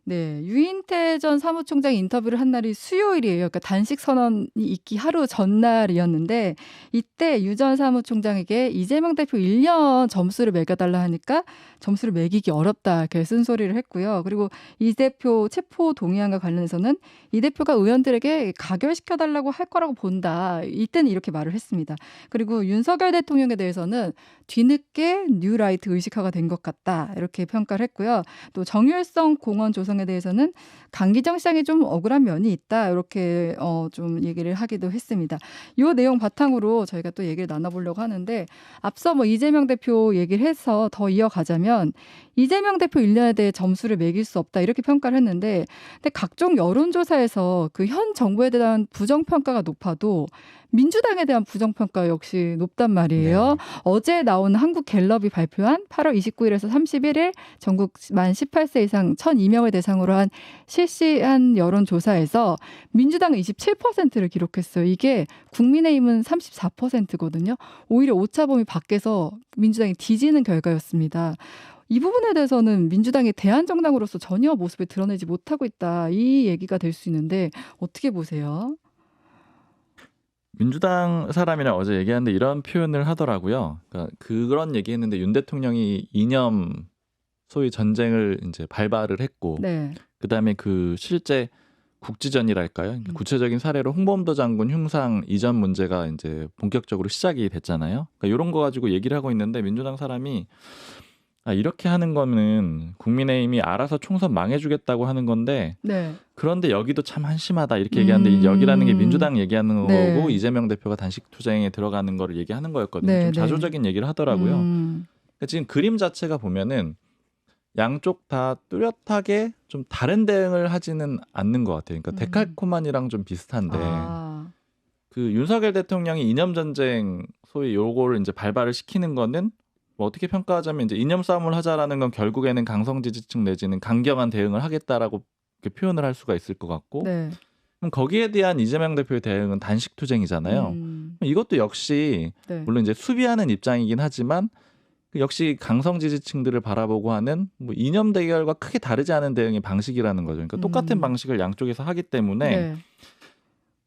[SPEAKER 1] 네, 유인태 전 사무총장 인터뷰를 한 날이 수요일이에요. 그러니까 단식 선언이 있기 하루 전날이었는데 이때 유 전 사무총장에게 이재명 대표 1년 점수를 매겨달라 하니까 점수를 매기기 어렵다 이렇게 쓴소리를 했고요. 그리고 이 대표 체포 동의안과 관련해서는 이 대표가 의원들에게 가결시켜달라고 할 거라고 본다. 이때는 이렇게 말을 했습니다. 그리고 윤석열 대통령에 대해서는 뒤늦게 뉴라이트 의식화가 된 것 같다. 이렇게 평가를 했고요. 또 정유일성 공원 조성에 대해서는 강기정 시장이 좀 억울한 면이 있다. 이렇게 좀 얘기를 하기도 했습니다. 이 내용 바탕으로 저희가 또 얘기를 나눠보려고 하는데 앞서 뭐 이재명 대표 얘기를 해서 더 이어가자면 이재명 대표 1년에 대해 점수를 매길 수 없다. 이렇게 평가를 했는데 근데 각종 여론조사에서 그 현 정부에 대한 부정평가가 높아도 민주당에 대한 부정평가 역시 높단 말이에요. 네. 어제 나온 한국갤럽이 발표한 8월 29일에서 31일 전국 만 18세 이상 1,002명을 대상으로 한 실시한 여론조사에서 민주당은 27%를 기록했어요. 이게 국민의힘은 34%거든요. 오히려 오차범위 밖에서 민주당이 뒤지는 결과였습니다. 이 부분에 대해서는 민주당이 대안정당으로서 전혀 모습을 드러내지 못하고 있다. 이 얘기가 될 수 있는데 어떻게 보세요?
[SPEAKER 5] 민주당 사람이랑 어제 얘기하는데 이런 표현을 하더라고요. 그러니까 그런 얘기했는데 윤 대통령이 이념 소위 전쟁을 이제 발발을 했고, 네. 그다음에 그 실제 국지전이랄까요? 구체적인 사례로 홍범도 장군 흉상 이전 문제가 이제 본격적으로 시작이 됐잖아요. 그러니까 이런 거 가지고 얘기를 하고 있는데 민주당 사람이 이렇게 하는 거는 국민의힘이 알아서 총선 망해주겠다고 하는 건데 네. 그런데 여기도 참 한심하다 이렇게 얘기하는데 이 여기라는 게 민주당 얘기하는
[SPEAKER 1] 네.
[SPEAKER 5] 거고 이재명 대표가 단식 투쟁에 들어가는 거를 얘기하는 거였거든요.
[SPEAKER 1] 네.
[SPEAKER 5] 좀 자조적인 얘기를 하더라고요. 그러니까 지금 그림 자체가 보면은 양쪽 다 뚜렷하게 좀 다른 대응을 하지는 않는 것 같아요. 그러니까 데칼코마니랑 좀 비슷한데 그 윤석열 대통령이 이념 전쟁 소위 요거를 이제 발발을 시키는 거는 뭐 어떻게 평가하자면 이제 이념 싸움을 하자라는 건 결국에는 강성 지지층 내지는 강경한 대응을 하겠다라고 이렇게 표현을 할 수가 있을 것 같고
[SPEAKER 1] 네.
[SPEAKER 5] 그럼 거기에 대한 이재명 대표의 대응은 단식 투쟁이잖아요. 이것도 역시
[SPEAKER 1] 네.
[SPEAKER 5] 물론 이제 수비하는 입장이긴 하지만 역시 강성 지지층들을 바라보고 하는 뭐 이념 대결과 크게 다르지 않은 대응의 방식이라는 거죠. 그러니까 똑같은 방식을 양쪽에서 하기 때문에
[SPEAKER 1] 네.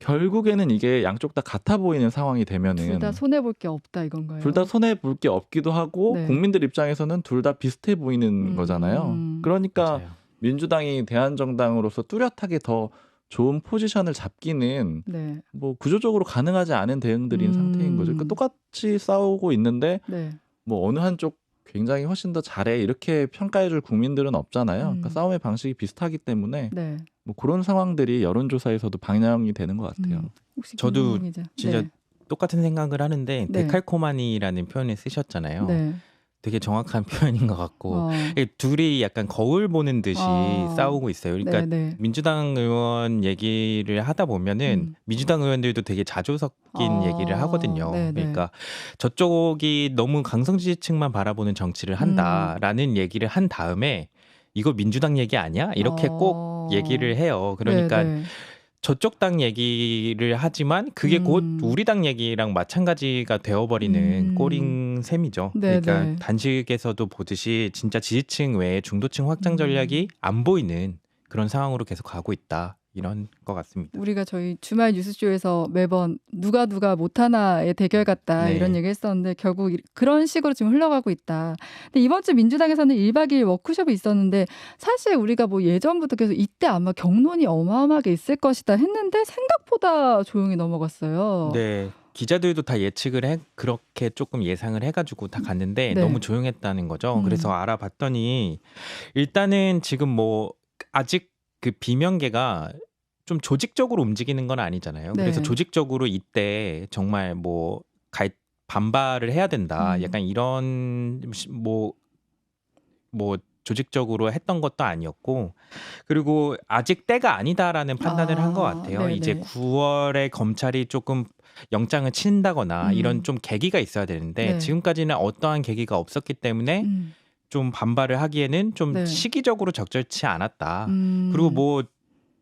[SPEAKER 5] 결국에는 이게 양쪽 다 같아 보이는 상황이 되면은
[SPEAKER 1] 둘 다 손해 볼 게 없다 이건가요?
[SPEAKER 5] 둘 다 손해 볼 게 없기도 하고
[SPEAKER 1] 네.
[SPEAKER 5] 국민들 입장에서는 둘 다 비슷해 보이는 거잖아요. 그러니까
[SPEAKER 4] 맞아요.
[SPEAKER 5] 민주당이 대한정당으로서 뚜렷하게 더 좋은 포지션을 잡기는
[SPEAKER 1] 네.
[SPEAKER 5] 뭐 구조적으로 가능하지 않은 대응들인 상태인 거죠. 그러니까 똑같이 싸우고 있는데
[SPEAKER 1] 네.
[SPEAKER 5] 뭐 어느 한쪽 굉장히 훨씬 더 잘해 이렇게 평가해줄 국민들은 없잖아요. 그러니까 싸움의 방식이 비슷하기 때문에
[SPEAKER 1] 네.
[SPEAKER 5] 뭐 그런 상황들이 여론조사에서도 반영이 되는 것 같아요.
[SPEAKER 1] 혹시
[SPEAKER 4] 저도
[SPEAKER 1] 김동훈 기자.
[SPEAKER 4] 진짜
[SPEAKER 1] 네.
[SPEAKER 4] 똑같은 생각을 하는데
[SPEAKER 1] 네.
[SPEAKER 4] 데칼코마니라는 표현을 쓰셨잖아요.
[SPEAKER 1] 네.
[SPEAKER 4] 되게 정확한 표현인 것 같고 둘이 약간 거울 보는 듯이 싸우고 있어요. 그러니까
[SPEAKER 1] 네, 네.
[SPEAKER 4] 민주당 의원 얘기를 하다 보면은 민주당 의원들도 되게 자주 섞인 얘기를 하거든요.
[SPEAKER 1] 네, 네.
[SPEAKER 4] 그러니까 저쪽이 너무 강성 지지층만 바라보는 정치를 한다라는 얘기를 한 다음에 이거 민주당 얘기 아니야? 이렇게 꼭 얘기를 해요. 그러니까
[SPEAKER 1] 네, 네.
[SPEAKER 4] 저쪽 당 얘기를 하지만 그게 곧 우리 당 얘기랑 마찬가지가 되어버리는 꼴인 셈이죠.
[SPEAKER 1] 네,
[SPEAKER 4] 그러니까
[SPEAKER 1] 네.
[SPEAKER 4] 단식에서도 보듯이 진짜 지지층 외에 중도층 확장 전략이 안 보이는 그런 상황으로 계속 가고 있다. 이런 것 같습니다.
[SPEAKER 1] 우리가 저희 주말 뉴스쇼에서 매번 누가 못하나의 대결 같다
[SPEAKER 4] 네.
[SPEAKER 1] 이런 얘기 했었는데 결국 그런 식으로 지금 흘러가고 있다. 근데 이번 주 민주당에서는 1박 2일 워크숍이 있었는데 사실 우리가 뭐 예전부터 계속 이때 아마 경론이 어마어마하게 있을 것이다 했는데 생각보다 조용히 넘어갔어요.
[SPEAKER 4] 네. 기자들도 다 예측을 그렇게 조금 예상을 해가지고 다 갔는데
[SPEAKER 1] 네.
[SPEAKER 4] 너무 조용했다는 거죠. 그래서 알아봤더니 일단은 지금 뭐 아직 그 비명계가 좀 조직적으로 움직이는 건 아니잖아요.
[SPEAKER 1] 네.
[SPEAKER 4] 그래서 조직적으로 이때 정말 뭐 반발을 해야 된다. 약간 이런 뭐 조직적으로 했던 것도 아니었고 그리고 아직 때가 아니다라는 판단을 한 것 같아요.
[SPEAKER 1] 네네.
[SPEAKER 4] 이제 9월에 검찰이 조금 영장을 친다거나 이런 좀 계기가 있어야 되는데
[SPEAKER 1] 네.
[SPEAKER 4] 지금까지는 어떠한 계기가 없었기 때문에 좀 반발을 하기에는 좀
[SPEAKER 1] 네.
[SPEAKER 4] 시기적으로 적절치 않았다. 그리고 뭐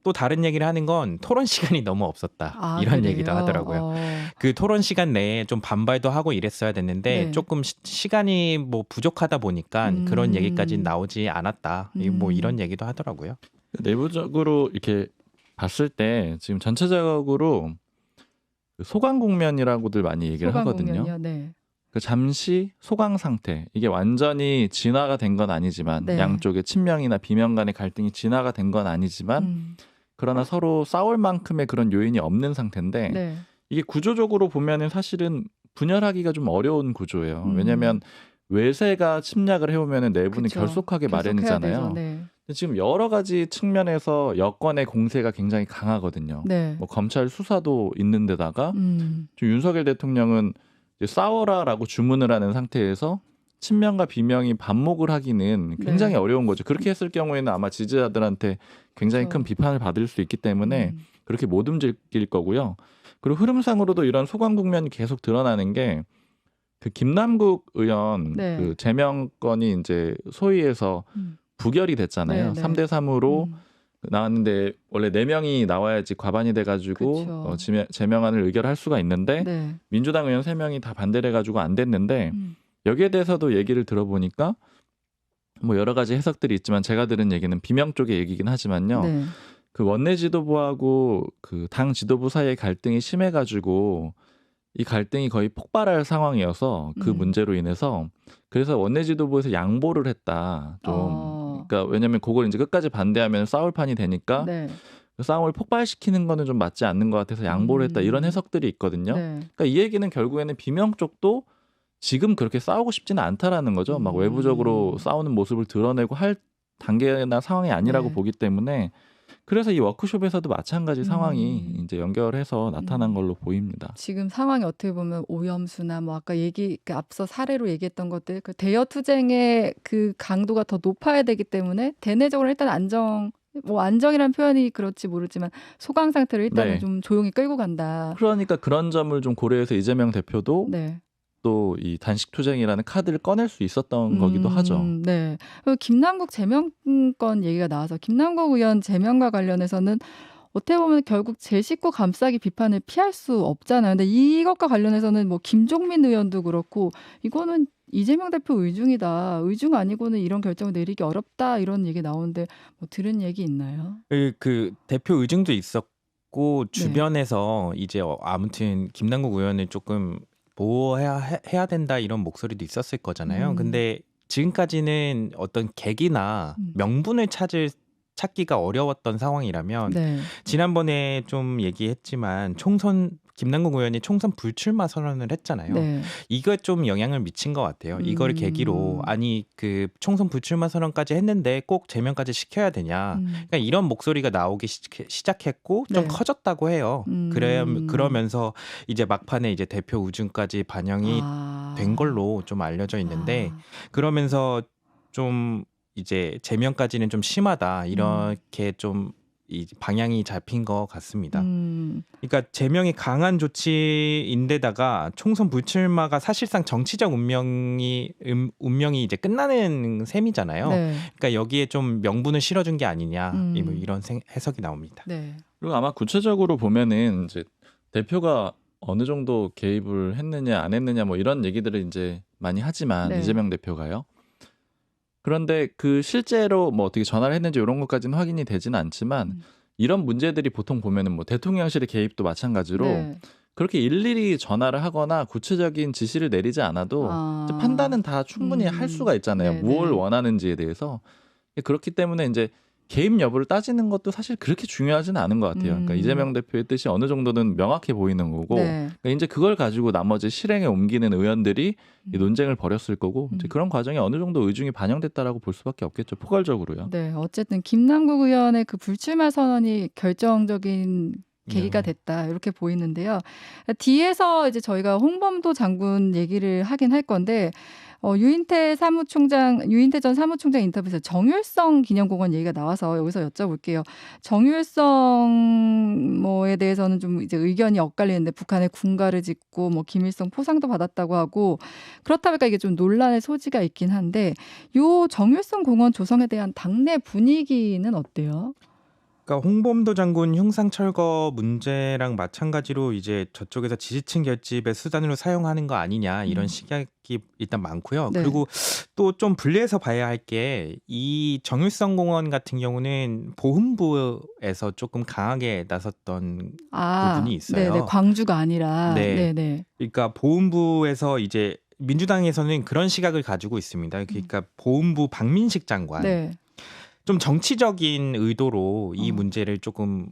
[SPEAKER 4] 또 다른 얘기를 하는 건 토론 시간이 너무 없었다. 이런
[SPEAKER 1] 그래요?
[SPEAKER 4] 얘기도 하더라고요. 그 토론 시간 내에 좀 반발도 하고 이랬어야 됐는데
[SPEAKER 1] 네.
[SPEAKER 4] 조금 시간이 뭐 부족하다 보니까 그런 얘기까지 나오지 않았다. 뭐 이런 얘기도 하더라고요.
[SPEAKER 5] 내부적으로 이렇게 봤을 때 지금 전체적으로 소강 국면이라고들 많이 얘기를 하거든요.
[SPEAKER 1] 국면이요? 네.
[SPEAKER 5] 그 잠시 소강 상태. 이게 완전히 진화가 된 건 아니지만
[SPEAKER 1] 네.
[SPEAKER 5] 양쪽의 친명이나 비명 간의 갈등이 진화가 된 건 아니지만 그러나 서로 싸울 만큼의 그런 요인이 없는 상태인데
[SPEAKER 1] 네.
[SPEAKER 5] 이게 구조적으로 보면은 사실은 분열하기가 좀 어려운 구조예요. 왜냐하면 외세가 침략을 해오면은 내부는
[SPEAKER 1] 그쵸.
[SPEAKER 5] 결속하게
[SPEAKER 1] 결속해야
[SPEAKER 5] 마련이잖아요.
[SPEAKER 1] 되죠. 네.
[SPEAKER 5] 근데 지금 여러 가지 측면에서 여권의 공세가 굉장히 강하거든요.
[SPEAKER 1] 네.
[SPEAKER 5] 뭐 검찰 수사도 있는데다가 좀 윤석열 대통령은 이제 싸워라라고 주문을 하는 상태에서 친명과 비명이 반목을 하기는 굉장히
[SPEAKER 1] 네.
[SPEAKER 5] 어려운 거죠. 그렇게 했을 경우에는 아마 지지자들한테 굉장히
[SPEAKER 1] 그렇죠.
[SPEAKER 5] 큰 비판을 받을 수 있기 때문에 그렇게 못 움직일 거고요. 그리고 흐름상으로도 이런 소강 국면이 계속 드러나는 게 그 김남국 의원
[SPEAKER 1] 네.
[SPEAKER 5] 그 제명 건이 이제 소위에서 부결이 됐잖아요.
[SPEAKER 1] 네, 네.
[SPEAKER 5] 3대 3으로 나왔는데 원래 4명이 나와야지 과반이 돼가지고
[SPEAKER 1] 그쵸.
[SPEAKER 5] 제명안을 의결할 수가 있는데
[SPEAKER 1] 네.
[SPEAKER 5] 민주당 의원 3명이 다 반대를 해가지고 안 됐는데 여기에 대해서도 얘기를 들어보니까 뭐 여러 가지 해석들이 있지만 제가 들은 얘기는 비명 쪽의 얘기긴 하지만요.
[SPEAKER 1] 네.
[SPEAKER 5] 그 원내 지도부하고 그 당 지도부 사이의 갈등이 심해가지고 이 갈등이 거의 폭발할 상황이어서 그 문제로 인해서 그래서 원내 지도부에서 양보를 했다. 좀 그러니까 왜냐하면 그걸 이제 끝까지 반대하면 싸울 판이 되니까
[SPEAKER 1] 네.
[SPEAKER 5] 그 싸움을 폭발시키는 거는 좀 맞지 않는 것 같아서 양보를 했다. 이런 해석들이 있거든요.
[SPEAKER 1] 네.
[SPEAKER 5] 그러니까 이 얘기는 결국에는 비명 쪽도 지금 그렇게 싸우고 싶지는 않다라는 거죠. 막 외부적으로 싸우는 모습을 드러내고 할 단계나 상황이 아니라고
[SPEAKER 1] 네.
[SPEAKER 5] 보기 때문에 그래서 이 워크숍에서도 마찬가지 상황이 이제 연결해서 나타난 걸로 보입니다.
[SPEAKER 1] 지금 상황이 어떻게 보면 오염수나 뭐 아까 그 앞서 사례로 얘기했던 것들 그 대여 투쟁의 그 강도가 더 높아야 되기 때문에 대내적으로 일단 뭐 안정이란 표현이 그렇지 모르지만 소강 상태를 일단은
[SPEAKER 5] 네.
[SPEAKER 1] 좀 조용히 끌고 간다.
[SPEAKER 5] 그러니까 그런 점을 좀 고려해서 이재명 대표도
[SPEAKER 1] 네.
[SPEAKER 5] 또 이 단식 투쟁이라는 카드를 꺼낼 수 있었던 거기도 하죠.
[SPEAKER 1] 네. 그리고 김남국 제명권 얘기가 나와서 김남국 의원 제명과 관련해서는 어떻게 보면 결국 제 식구 감싸기 비판을 피할 수 없잖아요. 근데 이것과 관련해서는 뭐 김종민 의원도 그렇고 이거는 이재명 대표 의중이다. 의중 아니고는 이런 결정을 내리기 어렵다. 이런 얘기 나오는데 뭐 들은 얘기 있나요?
[SPEAKER 4] 그 대표 의중도 있었고
[SPEAKER 1] 네.
[SPEAKER 4] 주변에서 이제 아무튼 김남국 의원을 조금 보호해야 된다 이런 목소리도 있었을 거잖아요. 근데 지금까지는 어떤 계기나 명분을 찾기가 어려웠던 상황이라면
[SPEAKER 1] 네.
[SPEAKER 4] 지난번에 좀 얘기했지만 김남국 의원이 총선 불출마 선언을 했잖아요.
[SPEAKER 1] 네.
[SPEAKER 4] 이거 좀 영향을 미친 것 같아요. 이거를 계기로 아니 그 총선 불출마 선언까지 했는데 꼭 제명까지 시켜야 되냐. 그러니까 이런 목소리가 나오기 시작했고 좀
[SPEAKER 1] 네.
[SPEAKER 4] 커졌다고 해요. 그러면서 이제 막판에 이제 대표 의중까지 반영이 된 걸로 좀 알려져 있는데 그러면서 좀 이제 제명까지는 좀 심하다 이렇게 좀 이 방향이 잡힌 것 같습니다. 그러니까 제명이 강한 조치인데다가 총선 불출마가 사실상 정치적 운명이 이제 끝나는 셈이잖아요.
[SPEAKER 1] 네.
[SPEAKER 4] 그러니까 여기에 좀 명분을 실어준 게 아니냐 뭐 이런 해석이 나옵니다.
[SPEAKER 1] 네.
[SPEAKER 5] 그리고 아마 구체적으로 보면은 이제 대표가 어느 정도 개입을 했느냐 안 했느냐 뭐 이런 얘기들을 이제 많이 하지만
[SPEAKER 1] 네.
[SPEAKER 5] 이재명 대표가요. 그런데 그 실제로 뭐 어떻게 전화를 했는지 이런 것까지는 확인이 되지는 않지만 이런 문제들이 보통 보면은 뭐 대통령실의 개입도 마찬가지로
[SPEAKER 1] 네.
[SPEAKER 5] 그렇게 일일이 전화를 하거나 구체적인 지시를 내리지 않아도 이제 판단은 다 충분히 할 수가 있잖아요.
[SPEAKER 1] 네네.
[SPEAKER 5] 무엇을 원하는지에 대해서. 그렇기 때문에 이제 개입 여부를 따지는 것도 사실 그렇게 중요하지는 않은 것 같아요. 그러니까 이재명 대표의 뜻이 어느 정도는 명확해 보이는 거고,
[SPEAKER 1] 네.
[SPEAKER 5] 그러니까 이제 그걸 가지고 나머지 실행에 옮기는 의원들이 이 논쟁을 벌였을 거고, 이제 그런 과정에 어느 정도 의중이 반영됐다라고 볼 수밖에 없겠죠. 포괄적으로요.
[SPEAKER 1] 네, 어쨌든 김남국 의원의 그 불출마 선언이 결정적인 계기가 됐다 이렇게 보이는데요. 뒤에서 이제 저희가 홍범도 장군 얘기를 하긴 할 건데 유인태 전 사무총장 인터뷰에서 정율성 기념공원 얘기가 나와서 여기서 여쭤볼게요. 정율성 뭐에 대해서는 좀 이제 의견이 엇갈리는데 북한에 군가를 짓고 뭐 김일성 포상도 받았다고 하고 그렇다 보니까 이게 좀 논란의 소지가 있긴 한데 요 정율성 공원 조성에 대한 당내 분위기는 어때요?
[SPEAKER 4] 그러니까 홍범도 장군 흉상 철거 문제랑 마찬가지로 이제 저쪽에서 지지층 결집의 수단으로 사용하는 거 아니냐 이런 시각이 일단 많고요.
[SPEAKER 1] 네.
[SPEAKER 4] 그리고 또 좀 분리해서 봐야 할 게 이 정율성 공원 같은 경우는 보훈부에서 조금 강하게 나섰던 부분이 있어요.
[SPEAKER 1] 네네, 광주가 아니라.
[SPEAKER 4] 네.
[SPEAKER 1] 네네.
[SPEAKER 4] 그러니까 보훈부에서 이제 민주당에서는 그런 시각을 가지고 있습니다. 그러니까 보훈부 박민식 장관.
[SPEAKER 1] 네.
[SPEAKER 4] 좀 정치적인 의도로 이 문제를 조금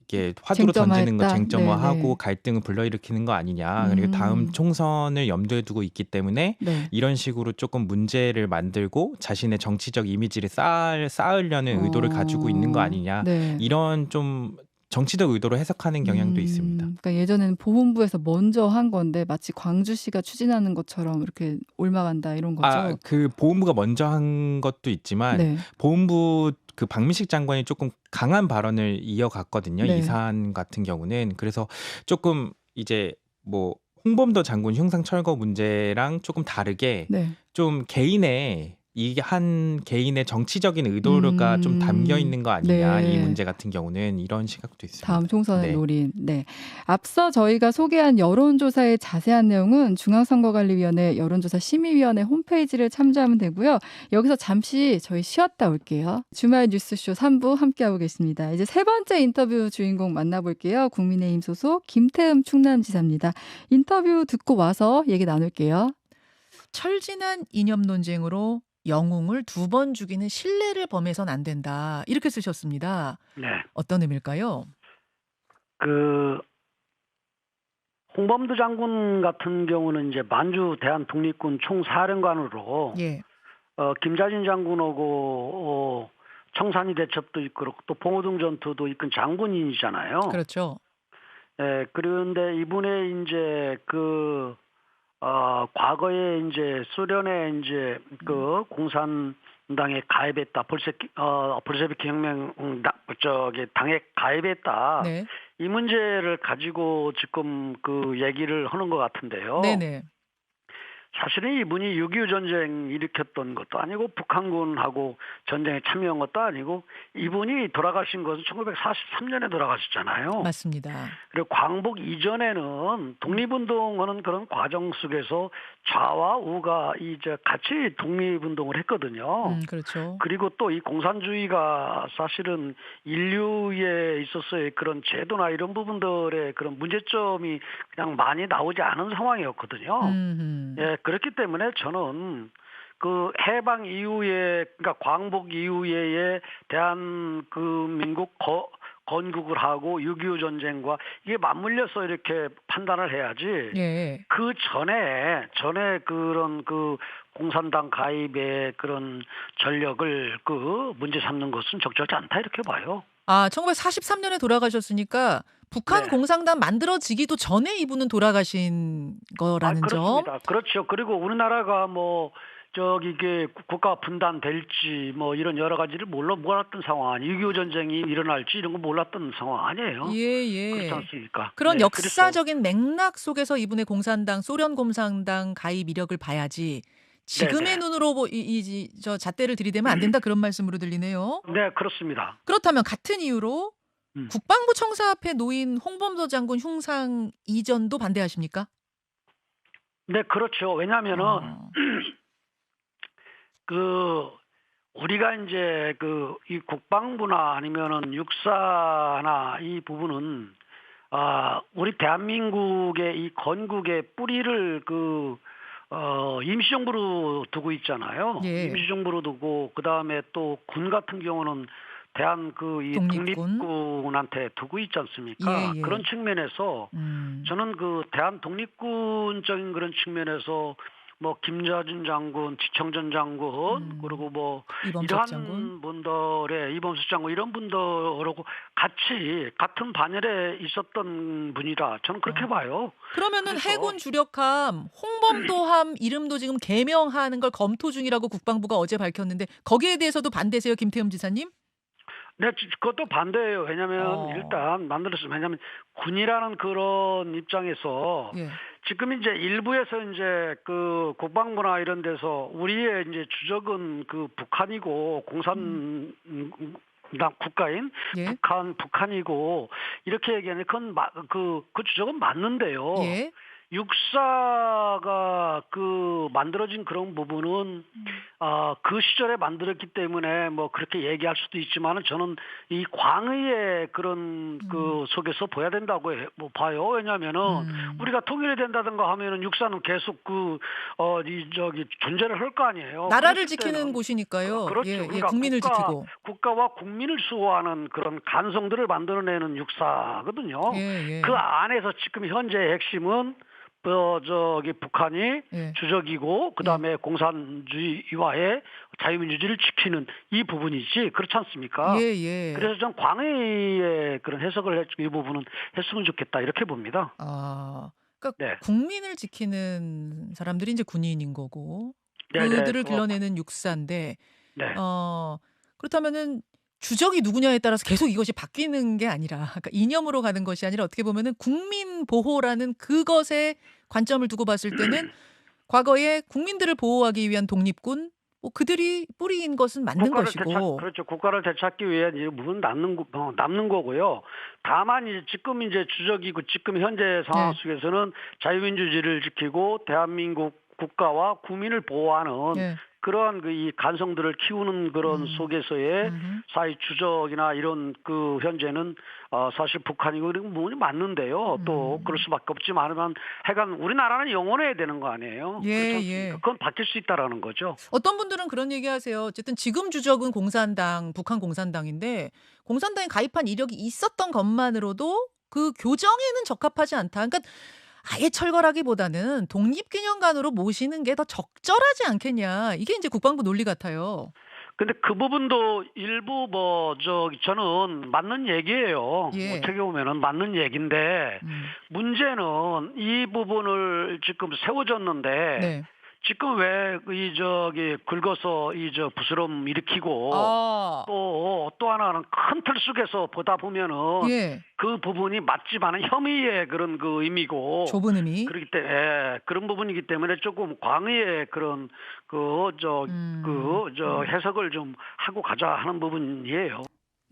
[SPEAKER 4] 이렇게 화두로 던지는 거 쟁점화하고
[SPEAKER 1] 네네.
[SPEAKER 4] 갈등을 불러일으키는 거 아니냐. 그리고 다음 총선을 염두에 두고 있기 때문에
[SPEAKER 1] 네.
[SPEAKER 4] 이런 식으로 조금 문제를 만들고 자신의 정치적 이미지를 쌓으려는 의도를 가지고 있는 거 아니냐.
[SPEAKER 1] 네.
[SPEAKER 4] 이런 좀 정치적 의도로 해석하는 경향도 있습니다.
[SPEAKER 1] 그러니까 예전에는 보훈부에서 먼저 한 건데 마치 광주시가 추진하는 것처럼 이렇게 옮아간다 이런 거죠.
[SPEAKER 4] 그 보훈부가 먼저 한 것도 있지만
[SPEAKER 1] 네.
[SPEAKER 4] 보훈부 그 박민식 장관이 조금 강한 발언을 이어갔거든요.
[SPEAKER 1] 네.
[SPEAKER 4] 이 사안 같은 경우는. 그래서 조금 이제 뭐 홍범도 장군 흉상 철거 문제랑 조금 다르게
[SPEAKER 1] 네.
[SPEAKER 4] 좀 이게 한 개인의 정치적인 의도가 좀 담겨 있는 거 아니냐.
[SPEAKER 1] 네.
[SPEAKER 4] 이 문제 같은 경우는 이런 시각도 있습니다.
[SPEAKER 1] 다음 총선을
[SPEAKER 4] 네.
[SPEAKER 1] 노린. 네. 앞서 저희가 소개한 여론조사의 자세한 내용은 중앙선거관리위원회 여론조사 심의위원회 홈페이지를 참조하면 되고요. 여기서 잠시 저희 쉬었다 올게요. 주말 뉴스쇼 3부 함께하고 계십니다. 이제 세 번째 인터뷰 주인공 만나볼게요. 국민의힘 소속 김태흠 충남지사입니다. 인터뷰 듣고 와서 얘기 나눌게요.
[SPEAKER 2] 철진한 이념 논쟁으로 영웅을 2번 죽이는 신뢰를 범해선 안 된다. 이렇게 쓰셨습니다.
[SPEAKER 7] 네.
[SPEAKER 2] 어떤 의미일까요?
[SPEAKER 7] 홍범도 장군 같은 경우는 이제 만주 대한독립군 총사령관으로
[SPEAKER 2] 예.
[SPEAKER 7] 김자진 장군하고 청산리 대첩도 이끌었고 또 봉오동 전투도 이끈 장군인이잖아요.
[SPEAKER 2] 그렇죠.
[SPEAKER 7] 예, 그런데 이분의 이제 과거에 이제 소련의 이제 공산 공산당에 가입했다. 볼셰비키 혁명 당에 가입했다.
[SPEAKER 2] 네.
[SPEAKER 7] 이 문제를 가지고 지금 그 얘기를 하는 것 같은데요.
[SPEAKER 2] 네네.
[SPEAKER 7] 사실은 이분이 6.25 전쟁 일으켰던 것도 아니고 북한군하고 전쟁에 참여한 것도 아니고 이분이 돌아가신 것은 1943년에 돌아가셨잖아요.
[SPEAKER 2] 맞습니다.
[SPEAKER 7] 그리고 광복 이전에는 독립운동하는 그런 과정 속에서 좌와 우가 이제 같이 독립운동을 했거든요.
[SPEAKER 2] 그렇죠.
[SPEAKER 7] 그리고 또 이 공산주의가 사실은 인류에 있어서의 그런 제도나 이런 부분들의 그런 문제점이 그냥 많이 나오지 않은 상황이었거든요. 예, 그렇기 때문에 저는 그 해방 이후에, 그러니까 광복 이후에 대한민국 건국을 하고 6.25 전쟁과 이게 맞물려서 이렇게 판단을 해야지.
[SPEAKER 2] 예.
[SPEAKER 7] 그 전에 그런 그 공산당 가입의 그런 전력을 그 문제 삼는 것은 적절치 않다 이렇게 봐요.
[SPEAKER 2] 아, 1943년에 돌아가셨으니까 북한
[SPEAKER 7] 네.
[SPEAKER 2] 공산당 만들어지기도 전에 이분은 돌아가신 거라는 점.
[SPEAKER 7] 그렇습니다. 그렇죠. 그리고 우리나라가 뭐 이게 국가 분단될지 뭐 이런 여러 가지를 몰랐던 상황, 6.25 전쟁이 일어날지 이런 거 몰랐던 상황 아니에요.
[SPEAKER 2] 예.
[SPEAKER 7] 그렇지 않습니까?
[SPEAKER 2] 그런
[SPEAKER 7] 네,
[SPEAKER 2] 역사적인 맥락 속에서 이분의 공산당, 소련 공산당 가입 이력을 봐야지 지금의 눈으로 저 잣대를 들이대면 안 된다 그런 말씀으로 들리네요.
[SPEAKER 7] 네, 그렇습니다.
[SPEAKER 2] 그렇다면 같은 이유로 국방부 청사 앞에 놓인 홍범도 장군 흉상 이전도 반대하십니까?
[SPEAKER 7] 네, 그렇죠. 왜냐하면은 우리가 이제 이 국방부나 아니면은 육사나 이 부분은 우리 대한민국의 이 건국의 뿌리를 임시정부로 두고 있잖아요.
[SPEAKER 2] 예.
[SPEAKER 7] 임시정부로 두고 그 다음에 또 군 같은 경우는 이 독립군한테 두고 있지 않습니까?
[SPEAKER 2] 예.
[SPEAKER 7] 그런 측면에서 저는 그 대한 독립군적인 그런 측면에서 뭐 김자진 장군, 지청전 장군 그리고 뭐 이러한
[SPEAKER 2] 장군.
[SPEAKER 7] 분들의 이범수 장군 이런 분들하고 같은 반열에 있었던 분이라 저는 그렇게 봐요.
[SPEAKER 2] 그러면은 해군 주력함 홍범도함 이름도 지금 개명하는 걸 검토 중이라고 국방부가 어제 밝혔는데 거기에 대해서도 반대세요, 김태흠 지사님?
[SPEAKER 7] 네, 그것도 반대예요. 왜냐하면 일단 왜냐하면 군이라는 그런 입장에서 지금 이제 일부에서 이제 그 국방부나 이런 데서 우리의 이제 주적은 그 북한이고 공산 국가인 북한이고 이렇게 얘기하는 그건 그 주적은 맞는데요. 육사가 만들어진 그런 부분은 그 시절에 만들었기 때문에 뭐 그렇게 얘기할 수도 있지만은 저는 이 광의의 그런 속에서 보야 된다고 봐요. 왜냐하면은 우리가 통일이 된다든가 하면은 육사는 계속 존재를 할 거 아니에요.
[SPEAKER 2] 나라를 지키는 곳이니까요.
[SPEAKER 7] 그렇죠. 그러니까
[SPEAKER 2] 국민을 지키고
[SPEAKER 7] 국가와 국민을 수호하는 그런 간성들을 만들어내는 육사거든요. 그 안에서 지금 현재의 핵심은 북한이 주적이고 그다음에 공산주의와의 자유민주주의를 지키는 이 부분이지 그렇지 않습니까? 그래서 전 광의의 그런 해석을 이 부분은 했으면 좋겠다 이렇게 봅니다.
[SPEAKER 2] 그러니까 국민을 지키는 사람들이 이제 군인인 거고 그들을 길러내는 육사인데 그렇다면은 주적이 누구냐에 따라서 계속 이것이 바뀌는 게 아니라 그러니까 이념으로 가는 것이 아니라 어떻게 보면은 국민 보호라는 그것에 관점을 두고 봤을 때는 과거에 국민들을 보호하기 위한 독립군 그들이 뿌리인 것은 맞는 것이고
[SPEAKER 7] 그렇죠. 국가를 되찾기 위한 이 부분 남는 거고요. 다만 지금 이제 주적이고 지금 현재 상황 속에서는 자유민주주의를 지키고 대한민국 국가와 국민을 보호하는 그러한 이 간성들을 키우는 그런 속에서의 사회 주적이나 이런 현재는 사실 북한이고 그런 부분이 맞는데요. 또 그럴 수밖에 없지만 하여간 우리나라는 영원해야 되는 거 아니에요. 그건 바뀔 수 있다라는 거죠.
[SPEAKER 2] 어떤 분들은 그런 얘기하세요. 어쨌든 지금 주적은 공산당, 북한 공산당인데 공산당에 가입한 이력이 있었던 것만으로도 그 교정에는 적합하지 않다. 그러니까 아예 철거라기보다는 독립기념관으로 모시는 게 더 적절하지 않겠냐. 이게 이제 국방부 논리 같아요.
[SPEAKER 7] 근데 그 부분도 일부 저는 맞는 얘기예요. 어떻게 보면은 맞는 얘기인데 문제는 이 부분을 지금 세워졌는데 지금 왜 이 저기 긁어서 이 저 부스럼 일으키고 또 하나는 큰 틀 속에서 보다 보면은
[SPEAKER 2] 예.
[SPEAKER 7] 그 부분이 맞지 않은 혐의의 그런 그 의미고
[SPEAKER 2] 좁은 의미
[SPEAKER 7] 그렇기 때문에 그런 부분이기 때문에 조금 광의의 그런 해석을 좀 하고 가자 하는 부분이에요.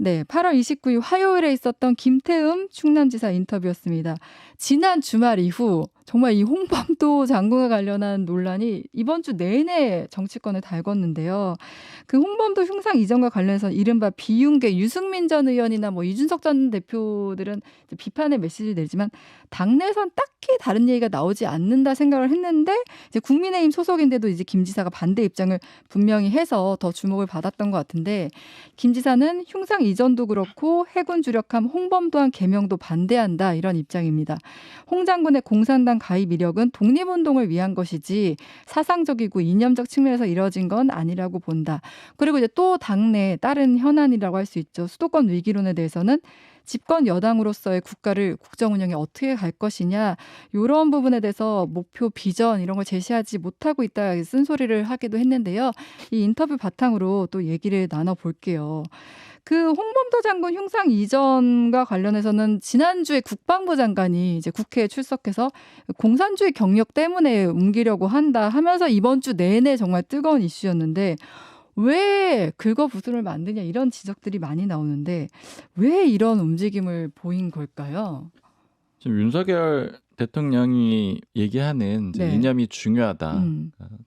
[SPEAKER 1] 네, 8월 29일 화요일에 있었던 김태흠 충남지사 인터뷰였습니다. 지난 주말 이후 정말 이 홍범도 장군과 관련한 논란이 이번 주 내내 정치권을 달궜는데요. 그 홍범도 흉상 이전과 관련해서 이른바 비윤계 유승민 전 의원이나 뭐 이준석 전 대표들은 비판의 메시지를 내지만 당내에선 딱히 다른 얘기가 나오지 않는다 생각을 했는데 이제 국민의힘 소속인데도 이제 김 지사가 반대 입장을 분명히 해서 더 주목을 받았던 것 같은데 김 지사는 흉상 이전도 그렇고 해군 주력함 홍범도한 개명도 반대한다 이런 입장입니다. 홍 장군의 공산당 가입 이력은 독립운동을 위한 것이지 사상적이고 이념적 측면에서 이뤄진 건 아니라고 본다. 그리고 이제 또 당내 다른 현안이라고 할 수 있죠. 수도권 위기론에 대해서는 집권 여당으로서의 국가를 국정 운영에 어떻게 갈 것이냐 이런 부분에 대해서 목표 비전 이런 걸 제시하지 못하고 있다 쓴소리를 하기도 했는데요. 이 인터뷰 바탕으로 또 얘기를 나눠볼게요. 그 홍범도 장군 흉상 이전과 관련해서는 지난주에 국방부 장관이 이제 국회에 출석해서 공산주의 경력 때문에 옮기려고 한다 하면서 이번 주 내내 정말 뜨거운 이슈였는데 왜 긁어부스럼을 만드냐 이런 지적들이 많이 나오는데 왜 이런 움직임을 보인 걸까요?
[SPEAKER 5] 지금 윤석열 대통령이 얘기하는 이제 이념이 중요하다.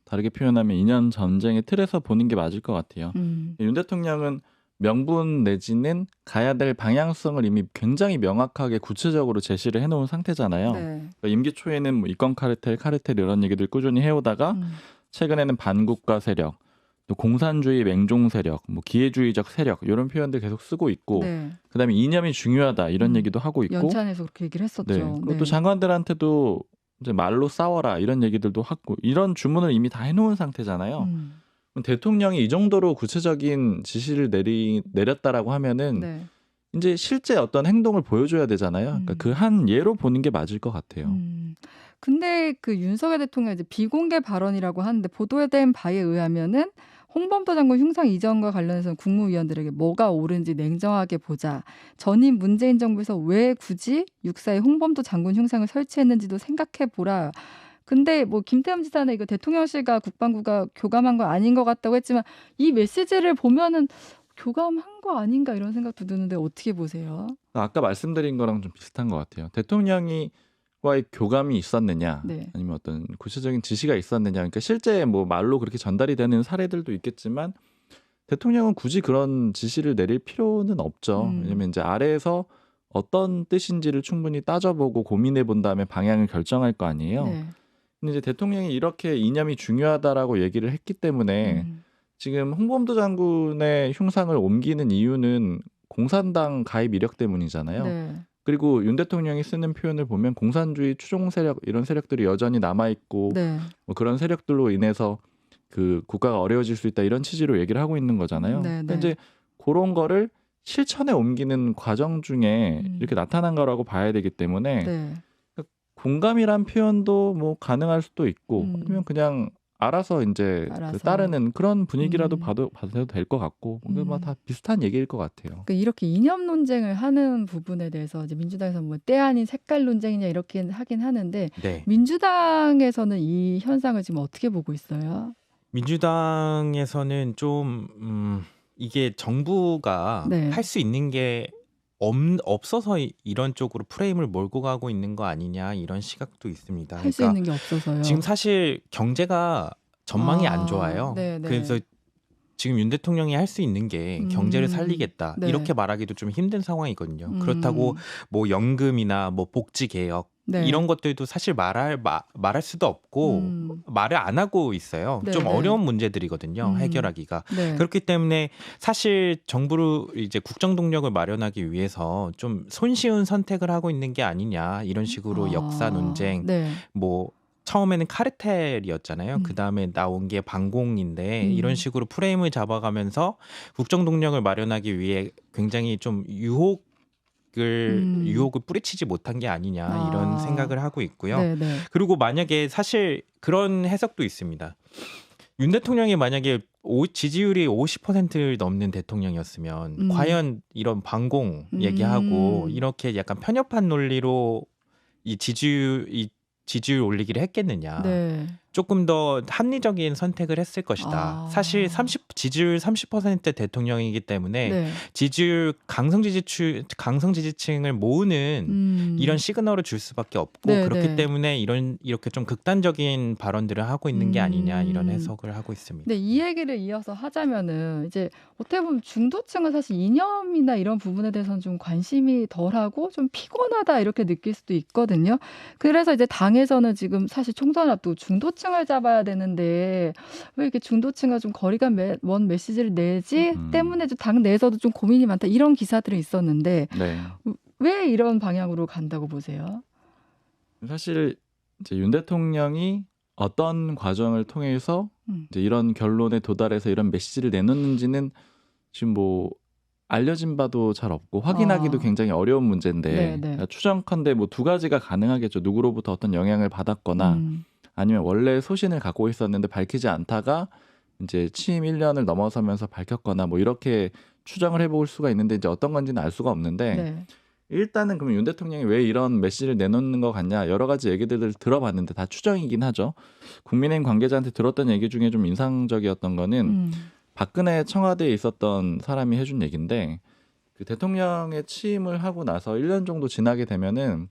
[SPEAKER 5] 다르게 표현하면 이념 전쟁의 틀에서 보는 게 맞을 것 같아요. 윤 대통령은 명분 내지는 가야 될 방향성을 이미 굉장히 명확하게 구체적으로 제시를 해놓은 상태잖아요.
[SPEAKER 1] 네.
[SPEAKER 5] 그러니까 임기 초에는 뭐 이권 카르텔 이런 얘기들 꾸준히 해오다가 최근에는 반국가 세력, 또 공산주의 맹종 세력, 뭐 기회주의적 세력 이런 표현들 계속 쓰고 있고,
[SPEAKER 1] 네.
[SPEAKER 5] 그다음에 이념이 중요하다 이런 얘기도 하고 있고,
[SPEAKER 1] 연찬에서 그렇게 얘기를 했었죠.
[SPEAKER 5] 네. 그리고 또 장관들한테도 이제 말로 싸워라 이런 얘기들도 하고 이런 주문을 이미 다 해놓은 상태잖아요. 대통령이 이 정도로 구체적인 지시를 내렸다라고 하면은
[SPEAKER 1] 네.
[SPEAKER 5] 이제 실제 어떤 행동을 보여줘야 되잖아요. 그러니까 그 한 예로 보는 게 맞을 것 같아요.
[SPEAKER 1] 근데 그 윤석열 대통령 이제 비공개 발언이라고 하는데 보도된 바에 의하면은 홍범도 장군 흉상 이전과 관련해서는 국무위원들에게 뭐가 옳은지 냉정하게 보자. 전임 문재인 정부에서 왜 굳이 육사에 홍범도 장군 흉상을 설치했는지도 생각해 보라. 근데 뭐 김태흠 지사는 이거 대통령실과 국방부가 교감한 거 아닌 것 같다고 했지만 이 메시지를 보면은 교감한 거 아닌가 이런 생각도 드는데 어떻게 보세요?
[SPEAKER 5] 아까 말씀드린 거랑 좀 비슷한 것 같아요. 대통령이 와의 교감이 있었느냐,
[SPEAKER 1] 네.
[SPEAKER 5] 아니면 어떤 구체적인 지시가 있었느냐. 그러니까 실제 뭐 말로 그렇게 전달이 되는 사례들도 있겠지만 대통령은 굳이 그런 지시를 내릴 필요는 없죠. 왜냐면 이제 아래에서 어떤 뜻인지를 충분히 따져보고 고민해 본 다음에 방향을 결정할 거 아니에요.
[SPEAKER 1] 네.
[SPEAKER 5] 근데 이제 대통령이 이렇게 이념이 중요하다라고 얘기를 했기 때문에 지금 홍범도 장군의 흉상을 옮기는 이유는 공산당 가입 이력 때문이잖아요.
[SPEAKER 1] 네.
[SPEAKER 5] 그리고 윤 대통령이 쓰는 표현을 보면 공산주의 추종 세력 이런 세력들이 여전히 남아 있고
[SPEAKER 1] 네.
[SPEAKER 5] 뭐 그런 세력들로 인해서 그 국가가 어려워질 수 있다 이런 취지로 얘기를 하고 있는 거잖아요.
[SPEAKER 1] 네,
[SPEAKER 5] 그러니까
[SPEAKER 1] 네.
[SPEAKER 5] 이제 그런 거를 실천에 옮기는 과정 중에 이렇게 나타난 거라고 봐야 되기 때문에
[SPEAKER 1] 네.
[SPEAKER 5] 공감이란 표현도 뭐 가능할 수도 있고 아니면 그냥 알아서 이제
[SPEAKER 1] 알아서.
[SPEAKER 5] 따르는 그런 분위기라도 봐도 될 것 같고 뭐 다 비슷한 얘기일 것 같아요.
[SPEAKER 1] 그러니까 이렇게 이념 논쟁을 하는 부분에 대해서 이제 민주당에서 뭐 때 아닌 색깔 논쟁이냐 이렇게 하긴 하는데
[SPEAKER 4] 네.
[SPEAKER 1] 민주당에서는 이 현상을 지금 어떻게 보고 있어요?
[SPEAKER 4] 민주당에서는 좀 이게 정부가
[SPEAKER 1] 네.
[SPEAKER 4] 할 수 있는 게 없어서 이런 쪽으로 프레임을 몰고 가고 있는 거 아니냐 이런 시각도 있습니다.
[SPEAKER 1] 할 수 있는 게 없어서요.
[SPEAKER 4] 지금 사실 경제가 전망이 안 좋아요.
[SPEAKER 1] 네네.
[SPEAKER 4] 그래서 지금 윤 대통령이 할 수 있는 게 경제를 살리겠다
[SPEAKER 1] 네.
[SPEAKER 4] 이렇게 말하기도 좀 힘든 상황이거든요. 그렇다고 뭐 연금이나 뭐 복지 개혁
[SPEAKER 1] 네.
[SPEAKER 4] 이런 것들도 사실 말할 수도 없고 말을 안 하고 있어요.
[SPEAKER 1] 네,
[SPEAKER 4] 좀
[SPEAKER 1] 네.
[SPEAKER 4] 어려운 문제들이거든요. 해결하기가.
[SPEAKER 1] 네.
[SPEAKER 4] 그렇기 때문에 사실 정부로 이제 국정 동력을 마련하기 위해서 좀 손쉬운 선택을 하고 있는 게 아니냐 이런 식으로 역사 논쟁
[SPEAKER 1] 네.
[SPEAKER 4] 뭐 처음에는 카르텔이었잖아요. 그 다음에 나온 게 반공인데 이런 식으로 프레임을 잡아가면서 국정 동력을 마련하기 위해 굉장히 좀 유혹을 뿌리치지 못한 게 아니냐 이런 생각을 하고 있고요.
[SPEAKER 1] 네네.
[SPEAKER 4] 그리고 만약에 사실 그런 해석도 있습니다. 윤 대통령이 만약에 지지율이 50%를 넘는 대통령이었으면 과연 이런 반공 얘기하고 이렇게 약간 편협한 논리로 이 지지율 올리기를 했겠느냐.
[SPEAKER 1] 네.
[SPEAKER 4] 조금 더 합리적인 선택을 했을 것이다. 사실 지지율 30% 대통령이기 때문에
[SPEAKER 1] 네.
[SPEAKER 4] 지지율 강성 지지층을 모으는 이런 시그널을 줄 수밖에 없고
[SPEAKER 1] 네,
[SPEAKER 4] 그렇기
[SPEAKER 1] 네.
[SPEAKER 4] 때문에 이렇게 좀 극단적인 발언들을 하고 있는 게 아니냐 이런 해석을 하고 있습니다.
[SPEAKER 1] 네, 이 얘기를 이어서 하자면은 이제 어떻게 보면 중도층은 사실 이념이나 이런 부분에 대해서는 좀 관심이 덜하고 좀 피곤하다 이렇게 느낄 수도 있거든요. 그래서 이제 당에서는 지금 사실 총선 앞두고 중도층을 잡아야 되는데 왜 이렇게 중도층과 좀 거리감 먼 메시지를 내지 때문에 좀 당 내에서도 좀 고민이 많다 이런 기사들이 있었는데
[SPEAKER 5] 네.
[SPEAKER 1] 왜 이런 방향으로 간다고 보세요?
[SPEAKER 5] 사실 이제 윤 대통령이 어떤 과정을 통해서 이제 이런 결론에 도달해서 이런 메시지를 내놓는지는 지금 뭐 알려진 바도 잘 없고 확인하기도 굉장히 어려운 문제인데 그러니까 추정컨대 뭐 두 가지가 가능하겠죠. 누구로부터 어떤 영향을 받았거나 아니면 원래 소신을 갖고 있었는데 밝히지 않다가 이제 취임 1년을 넘어서면서 밝혔거나 뭐 이렇게 추정을 해볼 수가 있는데 이제 어떤 건지는 알 수가 없는데 일단은 그럼 윤 대통령이 왜 이런 메시지를 내놓는 것 같냐 여러 가지 얘기들을 들어봤는데 다 추정이긴 하죠. 국민의힘 관계자한테 들었던 얘기 중에 좀 인상적이었던 거는 박근혜 청와대에 있었던 사람이 해준 얘기인데 그 대통령의 취임을 하고 나서 1년 정도 지나게 되면은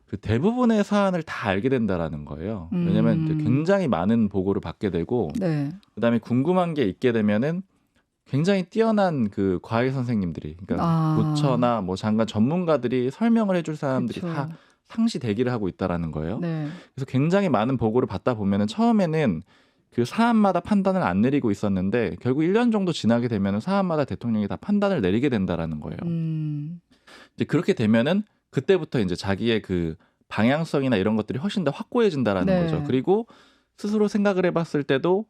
[SPEAKER 5] 그 대부분의 사안을 다 알게 된다라는 거예요. 왜냐하면 이제 굉장히 많은 보고를 받게 되고 그다음에 궁금한 게 있게 되면은 굉장히 뛰어난 그 과외 선생님들이 그러니까 부처나 뭐 장관 전문가들이 설명을 해줄 사람들이 다 상시 대기를 하고 있다라는 거예요. 그래서 굉장히 많은 보고를 받다 보면은 처음에는 그 사안마다 판단을 안 내리고 있었는데 결국 1년 정도 지나게 되면은 사안마다 대통령이 다 판단을 내리게 된다라는 거예요. 이제 그렇게 되면은 그때부터 이제 자기의 그 방향성이나 이런 것들이 훨씬 더 확고해진다라는 거죠. 그리고 스스로 생각을 해봤을 때도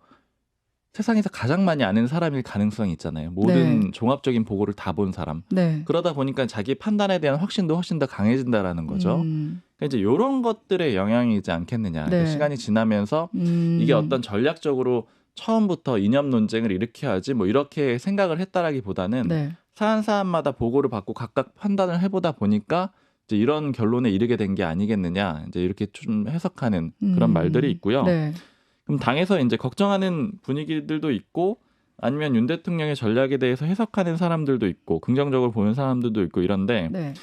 [SPEAKER 5] 세상에서 가장 많이 아는 사람일 가능성이 있잖아요. 모든 종합적인 보고를 다 본 사람. 그러다 보니까 자기 판단에 대한 확신도 훨씬 더 강해진다라는 거죠. 그러니까 이제 이런 것들의 영향이지 않겠느냐. 그러니까 시간이 지나면서 이게 어떤 전략적으로 처음부터 이념 논쟁을 일으켜야지 뭐 이렇게 생각을 했다라기보다는 사안마다 보고를 받고 각각 판단을 해보다 보니까 이제 이런 결론에 이르게 된 게 아니겠느냐. 이제 이렇게 좀 해석하는 그런 말들이 있고요. 그럼 당에서 이제 걱정하는 분위기들도 있고 아니면 윤 대통령의 전략에 대해서 해석하는 사람들도 있고 긍정적으로 보는 사람들도 있고 이런데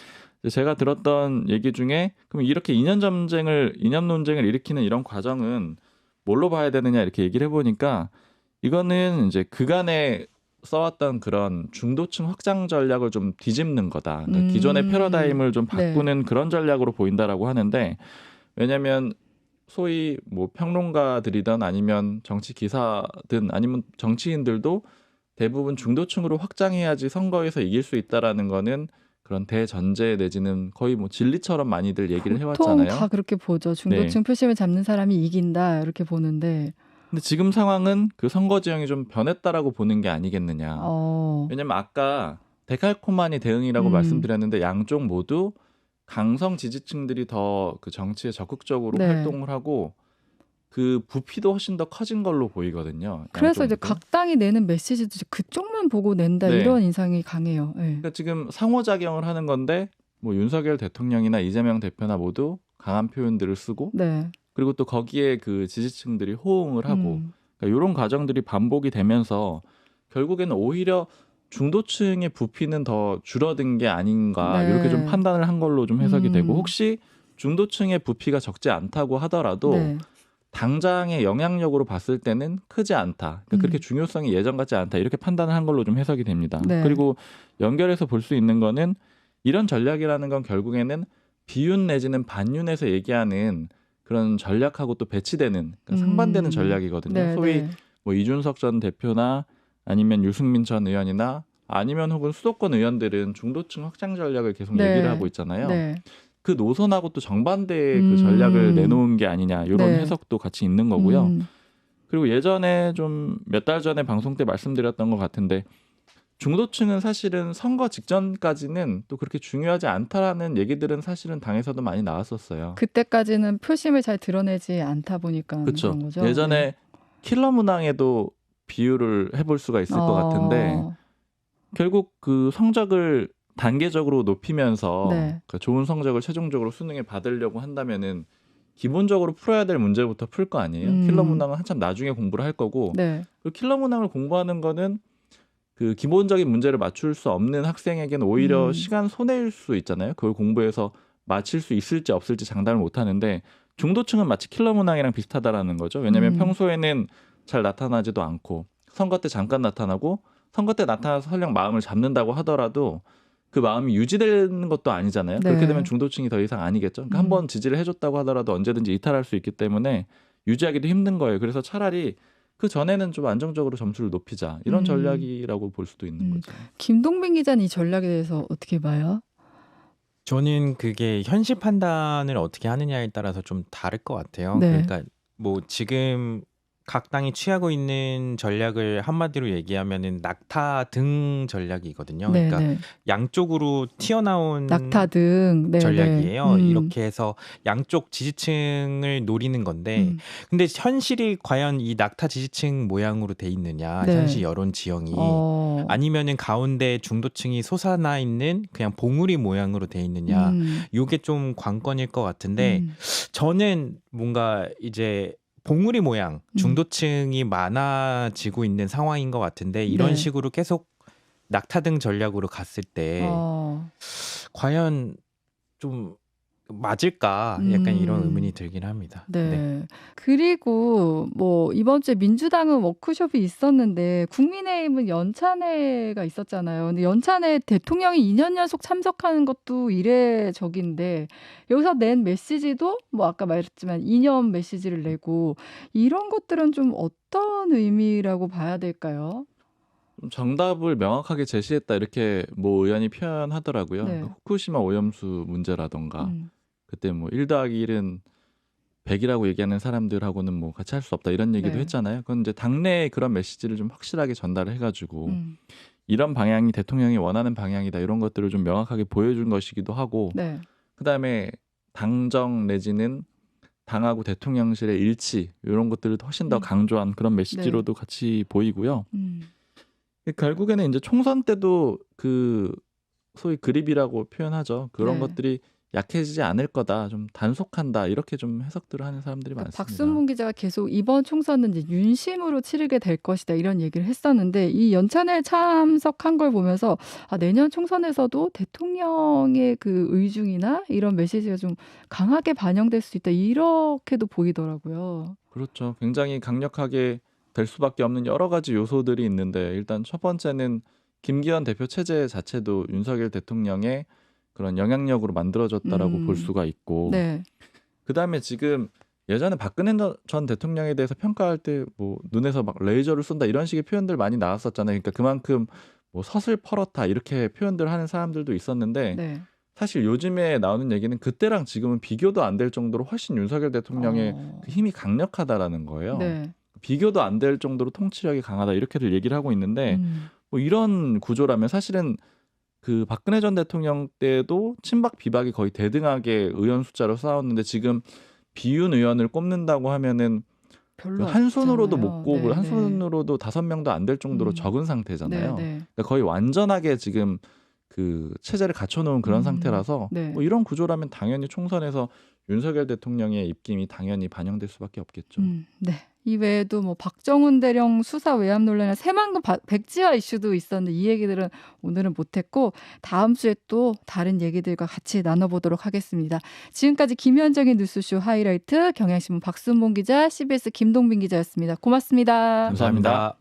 [SPEAKER 5] 제가 들었던 얘기 중에 그럼 이렇게 이념 논쟁을 일으키는 이런 과정은 뭘로 봐야 되느냐 이렇게 얘기를 해보니까 이거는 이제 그간에 써왔던 그런 중도층 확장 전략을 좀 뒤집는 거다. 그러니까 기존의 패러다임을 좀 바꾸는 그런 전략으로 보인다라고 하는데 왜냐하면 소위 뭐 평론가들이든 아니면 정치 기사든 아니면 정치인들도 대부분 중도층으로 확장해야지 선거에서 이길 수 있다라는 거는 그런 대전제 내지는 거의 뭐 진리처럼 많이들 얘기를 해왔잖아요.
[SPEAKER 1] 보통 다 그렇게 보죠. 중도층 표심을 잡는 사람이 이긴다 이렇게 보는데.
[SPEAKER 5] 근데 지금 상황은 그 선거 지형이 좀 변했다라고 보는 게 아니겠느냐. 왜냐면 아까 데칼코마니 대응이라고 말씀드렸는데 양쪽 모두 강성 지지층들이 더 그 정치에 적극적으로 활동을 하고 그 부피도 훨씬 더 커진 걸로 보이거든요.
[SPEAKER 1] 그래서 이제 각 당이 내는 메시지도 그쪽만 보고 낸다 이런 인상이 강해요.
[SPEAKER 5] 그러니까 지금 상호작용을 하는 건데 뭐 윤석열 대통령이나 이재명 대표나 모두 강한 표현들을 쓰고 그리고 또 거기에 그 지지층들이 호응을 하고 그러니까 이런 과정들이 반복이 되면서 결국에는 오히려 중도층의 부피는 더 줄어든 게 아닌가 이렇게 좀 판단을 한 걸로 좀 해석이 되고 혹시 중도층의 부피가 적지 않다고 하더라도 당장의 영향력으로 봤을 때는 크지 않다. 그러니까 그렇게 중요성이 예전 같지 않다. 이렇게 판단을 한 걸로 좀 해석이 됩니다. 그리고 연결해서 볼 수 있는 거는 이런 전략이라는 건 결국에는 비윤 내지는 반윤에서 얘기하는 그런 전략하고 또 배치되는 그러니까 상반되는 전략이거든요. 소위 뭐 이준석 전 대표나 아니면 유승민 전 의원이나 아니면 혹은 수도권 의원들은 중도층 확장 전략을 계속 얘기를 하고 있잖아요. 그 노선하고 또 정반대의 그 전략을 내놓은 게 아니냐 이런 해석도 같이 있는 거고요. 그리고 예전에 좀 몇 달 전에 방송 때 말씀드렸던 것 같은데 중도층은 사실은 선거 직전까지는 또 그렇게 중요하지 않다라는 얘기들은 사실은 당에서도 많이 나왔었어요.
[SPEAKER 1] 그때까지는 표심을 잘 드러내지 않다 보니까
[SPEAKER 5] 그렇죠.
[SPEAKER 1] 그런 거죠.
[SPEAKER 5] 예전에
[SPEAKER 1] 네.
[SPEAKER 5] 킬러 문항에도 비유를 해볼 수가 있을 것 같은데 결국 그 성적을 단계적으로 높이면서
[SPEAKER 1] 네.
[SPEAKER 5] 그 좋은 성적을 최종적으로 수능에 받으려고 한다면은 기본적으로 풀어야 될 문제부터 풀 거 아니에요. 킬러 문항은 한참 나중에 공부를 할 거고
[SPEAKER 1] 네.
[SPEAKER 5] 그 킬러 문항을 공부하는 거는 그 기본적인 문제를 맞출 수 없는 학생에게는 오히려 시간 손해일 수 있잖아요. 그걸 공부해서 맞힐 수 있을지 없을지 장담을 못 하는데 중도층은 마치 킬러 문항이랑 비슷하다라는 거죠. 왜냐하면 평소에는 잘 나타나지도 않고 선거 때 잠깐 나타나고 선거 때 나타나서 설령 마음을 잡는다고 하더라도 그 마음이 유지되는 것도 아니잖아요.
[SPEAKER 1] 네.
[SPEAKER 5] 그렇게 되면 중도층이 더 이상 아니겠죠. 그러니까 한번 지지를 해줬다고 하더라도 언제든지 이탈할 수 있기 때문에 유지하기도 힘든 거예요. 그래서 차라리 그 전에는 좀 안정적으로 점수를 높이자 이런 전략이라고 볼 수도 있는 거죠.
[SPEAKER 1] 김동빈 기자는 이 전략에 대해서 어떻게 봐요?
[SPEAKER 4] 저는 그게 현실 판단을 어떻게 하느냐에 따라서 좀 다를 것 같아요.
[SPEAKER 1] 네.
[SPEAKER 4] 그러니까 뭐 지금 각 당이 취하고 있는 전략을 한마디로 얘기하면은 낙타 등 전략이거든요.
[SPEAKER 1] 네,
[SPEAKER 4] 그러니까
[SPEAKER 1] 네.
[SPEAKER 4] 양쪽으로 튀어나온
[SPEAKER 1] 낙타 등 네,
[SPEAKER 4] 전략이에요.
[SPEAKER 1] 네.
[SPEAKER 4] 이렇게 해서 양쪽 지지층을 노리는 건데 근데 현실이 과연 이 낙타 지지층 모양으로 돼 있느냐,
[SPEAKER 1] 네.
[SPEAKER 4] 현실 여론 지형이 아니면은 가운데 중도층이 솟아나 있는 그냥 봉우리 모양으로 돼 있느냐, 요게 좀 관건일 것 같은데 저는 뭔가 이제 봉우리 모양 중도층이 많아지고 있는 상황인 것 같은데 이런
[SPEAKER 1] 네.
[SPEAKER 4] 식으로 계속 낙타등 전략으로 갔을 때 과연 좀 맞을까 약간 이런 의문이 들긴 합니다.
[SPEAKER 1] 네.
[SPEAKER 4] 네.
[SPEAKER 1] 그리고 뭐 이번 주에 민주당은 워크숍이 있었는데 국민의힘은 연찬회가 있었잖아요. 근데 연찬회 대통령이 2년 연속 참석하는 것도 이례적인데 여기서 낸 메시지도 뭐 아까 말했지만 이념 메시지를 내고 이런 것들은 좀 어떤 의미라고 봐야 될까요?
[SPEAKER 5] 정답을 명확하게 제시했다 이렇게 모 의원이 표현하더라고요.
[SPEAKER 1] 네.
[SPEAKER 5] 후쿠시마 오염수 문제라던가 그때 뭐 1+1은 100이라고 얘기하는 사람들하고는 뭐 같이 할 수 없다 이런 얘기도
[SPEAKER 1] 네.
[SPEAKER 5] 했잖아요. 그건 이제 당내에 그런 메시지를 좀 확실하게 전달을 해가지고 이런 방향이 대통령이 원하는 방향이다 이런 것들을 좀 명확하게 보여준 것이기도 하고
[SPEAKER 1] 네.
[SPEAKER 5] 그다음에 당정 내지는 당하고 대통령실의 일치 이런 것들을 훨씬 더 강조한 그런 메시지로도 같이 보이고요. 결국에는 이제 총선 때도 그 소위 그립이라고 표현하죠. 그런
[SPEAKER 1] 네.
[SPEAKER 5] 것들이 약해지지 않을 거다, 좀 단속한다 이렇게 좀 해석들을 하는 사람들이 많습니다.
[SPEAKER 1] 박순봉 기자가 계속 이번 총선은 이제 윤심으로 치르게 될 것이다 이런 얘기를 했었는데 이 연찬회 참석한 걸 보면서 내년 총선에서도 대통령의 그 의중이나 이런 메시지가 좀 강하게 반영될 수 있다 이렇게도 보이더라고요.
[SPEAKER 5] 그렇죠. 굉장히 강력하게 될 수밖에 없는 여러 가지 요소들이 있는데 일단 첫 번째는 김기현 대표 체제 자체도 윤석열 대통령의 그런 영향력으로 만들어졌다라고 볼 수가 있고
[SPEAKER 1] 네.
[SPEAKER 5] 그다음에 지금 예전에 박근혜 전 대통령에 대해서 평가할 때 뭐 눈에서 막 레이저를 쏜다 이런 식의 표현들 많이 나왔었잖아요. 그러니까 그만큼 뭐 서슬퍼렇다 이렇게 표현들 하는 사람들도 있었는데
[SPEAKER 1] 네.
[SPEAKER 5] 사실 요즘에 나오는 얘기는 그때랑 지금은 비교도 안 될 정도로 훨씬 윤석열 대통령의 그 힘이 강력하다라는 거예요.
[SPEAKER 1] 네.
[SPEAKER 5] 비교도 안 될 정도로 통치력이 강하다 이렇게들 얘기를 하고 있는데 뭐 이런 구조라면 사실은 그 박근혜 전 대통령 때도 친박 비박이 거의 대등하게 의원 숫자로 싸웠는데 지금 비윤 의원을 꼽는다고 하면은
[SPEAKER 1] 별로
[SPEAKER 5] 한 손으로도
[SPEAKER 1] 없잖아요.
[SPEAKER 5] 못 꼽을
[SPEAKER 1] 네,
[SPEAKER 5] 한
[SPEAKER 1] 네.
[SPEAKER 5] 손으로도 5명도 안 될 정도로 적은 상태잖아요.
[SPEAKER 1] 네, 네.
[SPEAKER 5] 그러니까 거의 완전하게 지금 그 체제를 갖춰놓은 그런 상태라서
[SPEAKER 1] 네.
[SPEAKER 5] 뭐 이런 구조라면 당연히 총선에서 윤석열 대통령의 입김이 당연히 반영될 수밖에 없겠죠.
[SPEAKER 1] 네. 이 외에도 뭐 박정훈 대령 수사 외압 논란이나 새만금 백지화 이슈도 있었는데 이 얘기들은 오늘은 못했고 다음 주에 또 다른 얘기들과 같이 나눠보도록 하겠습니다. 지금까지 김현정의 뉴스쇼 하이라이트 경향신문 박순봉 기자, CBS 김동빈 기자였습니다. 고맙습니다.
[SPEAKER 5] 감사합니다.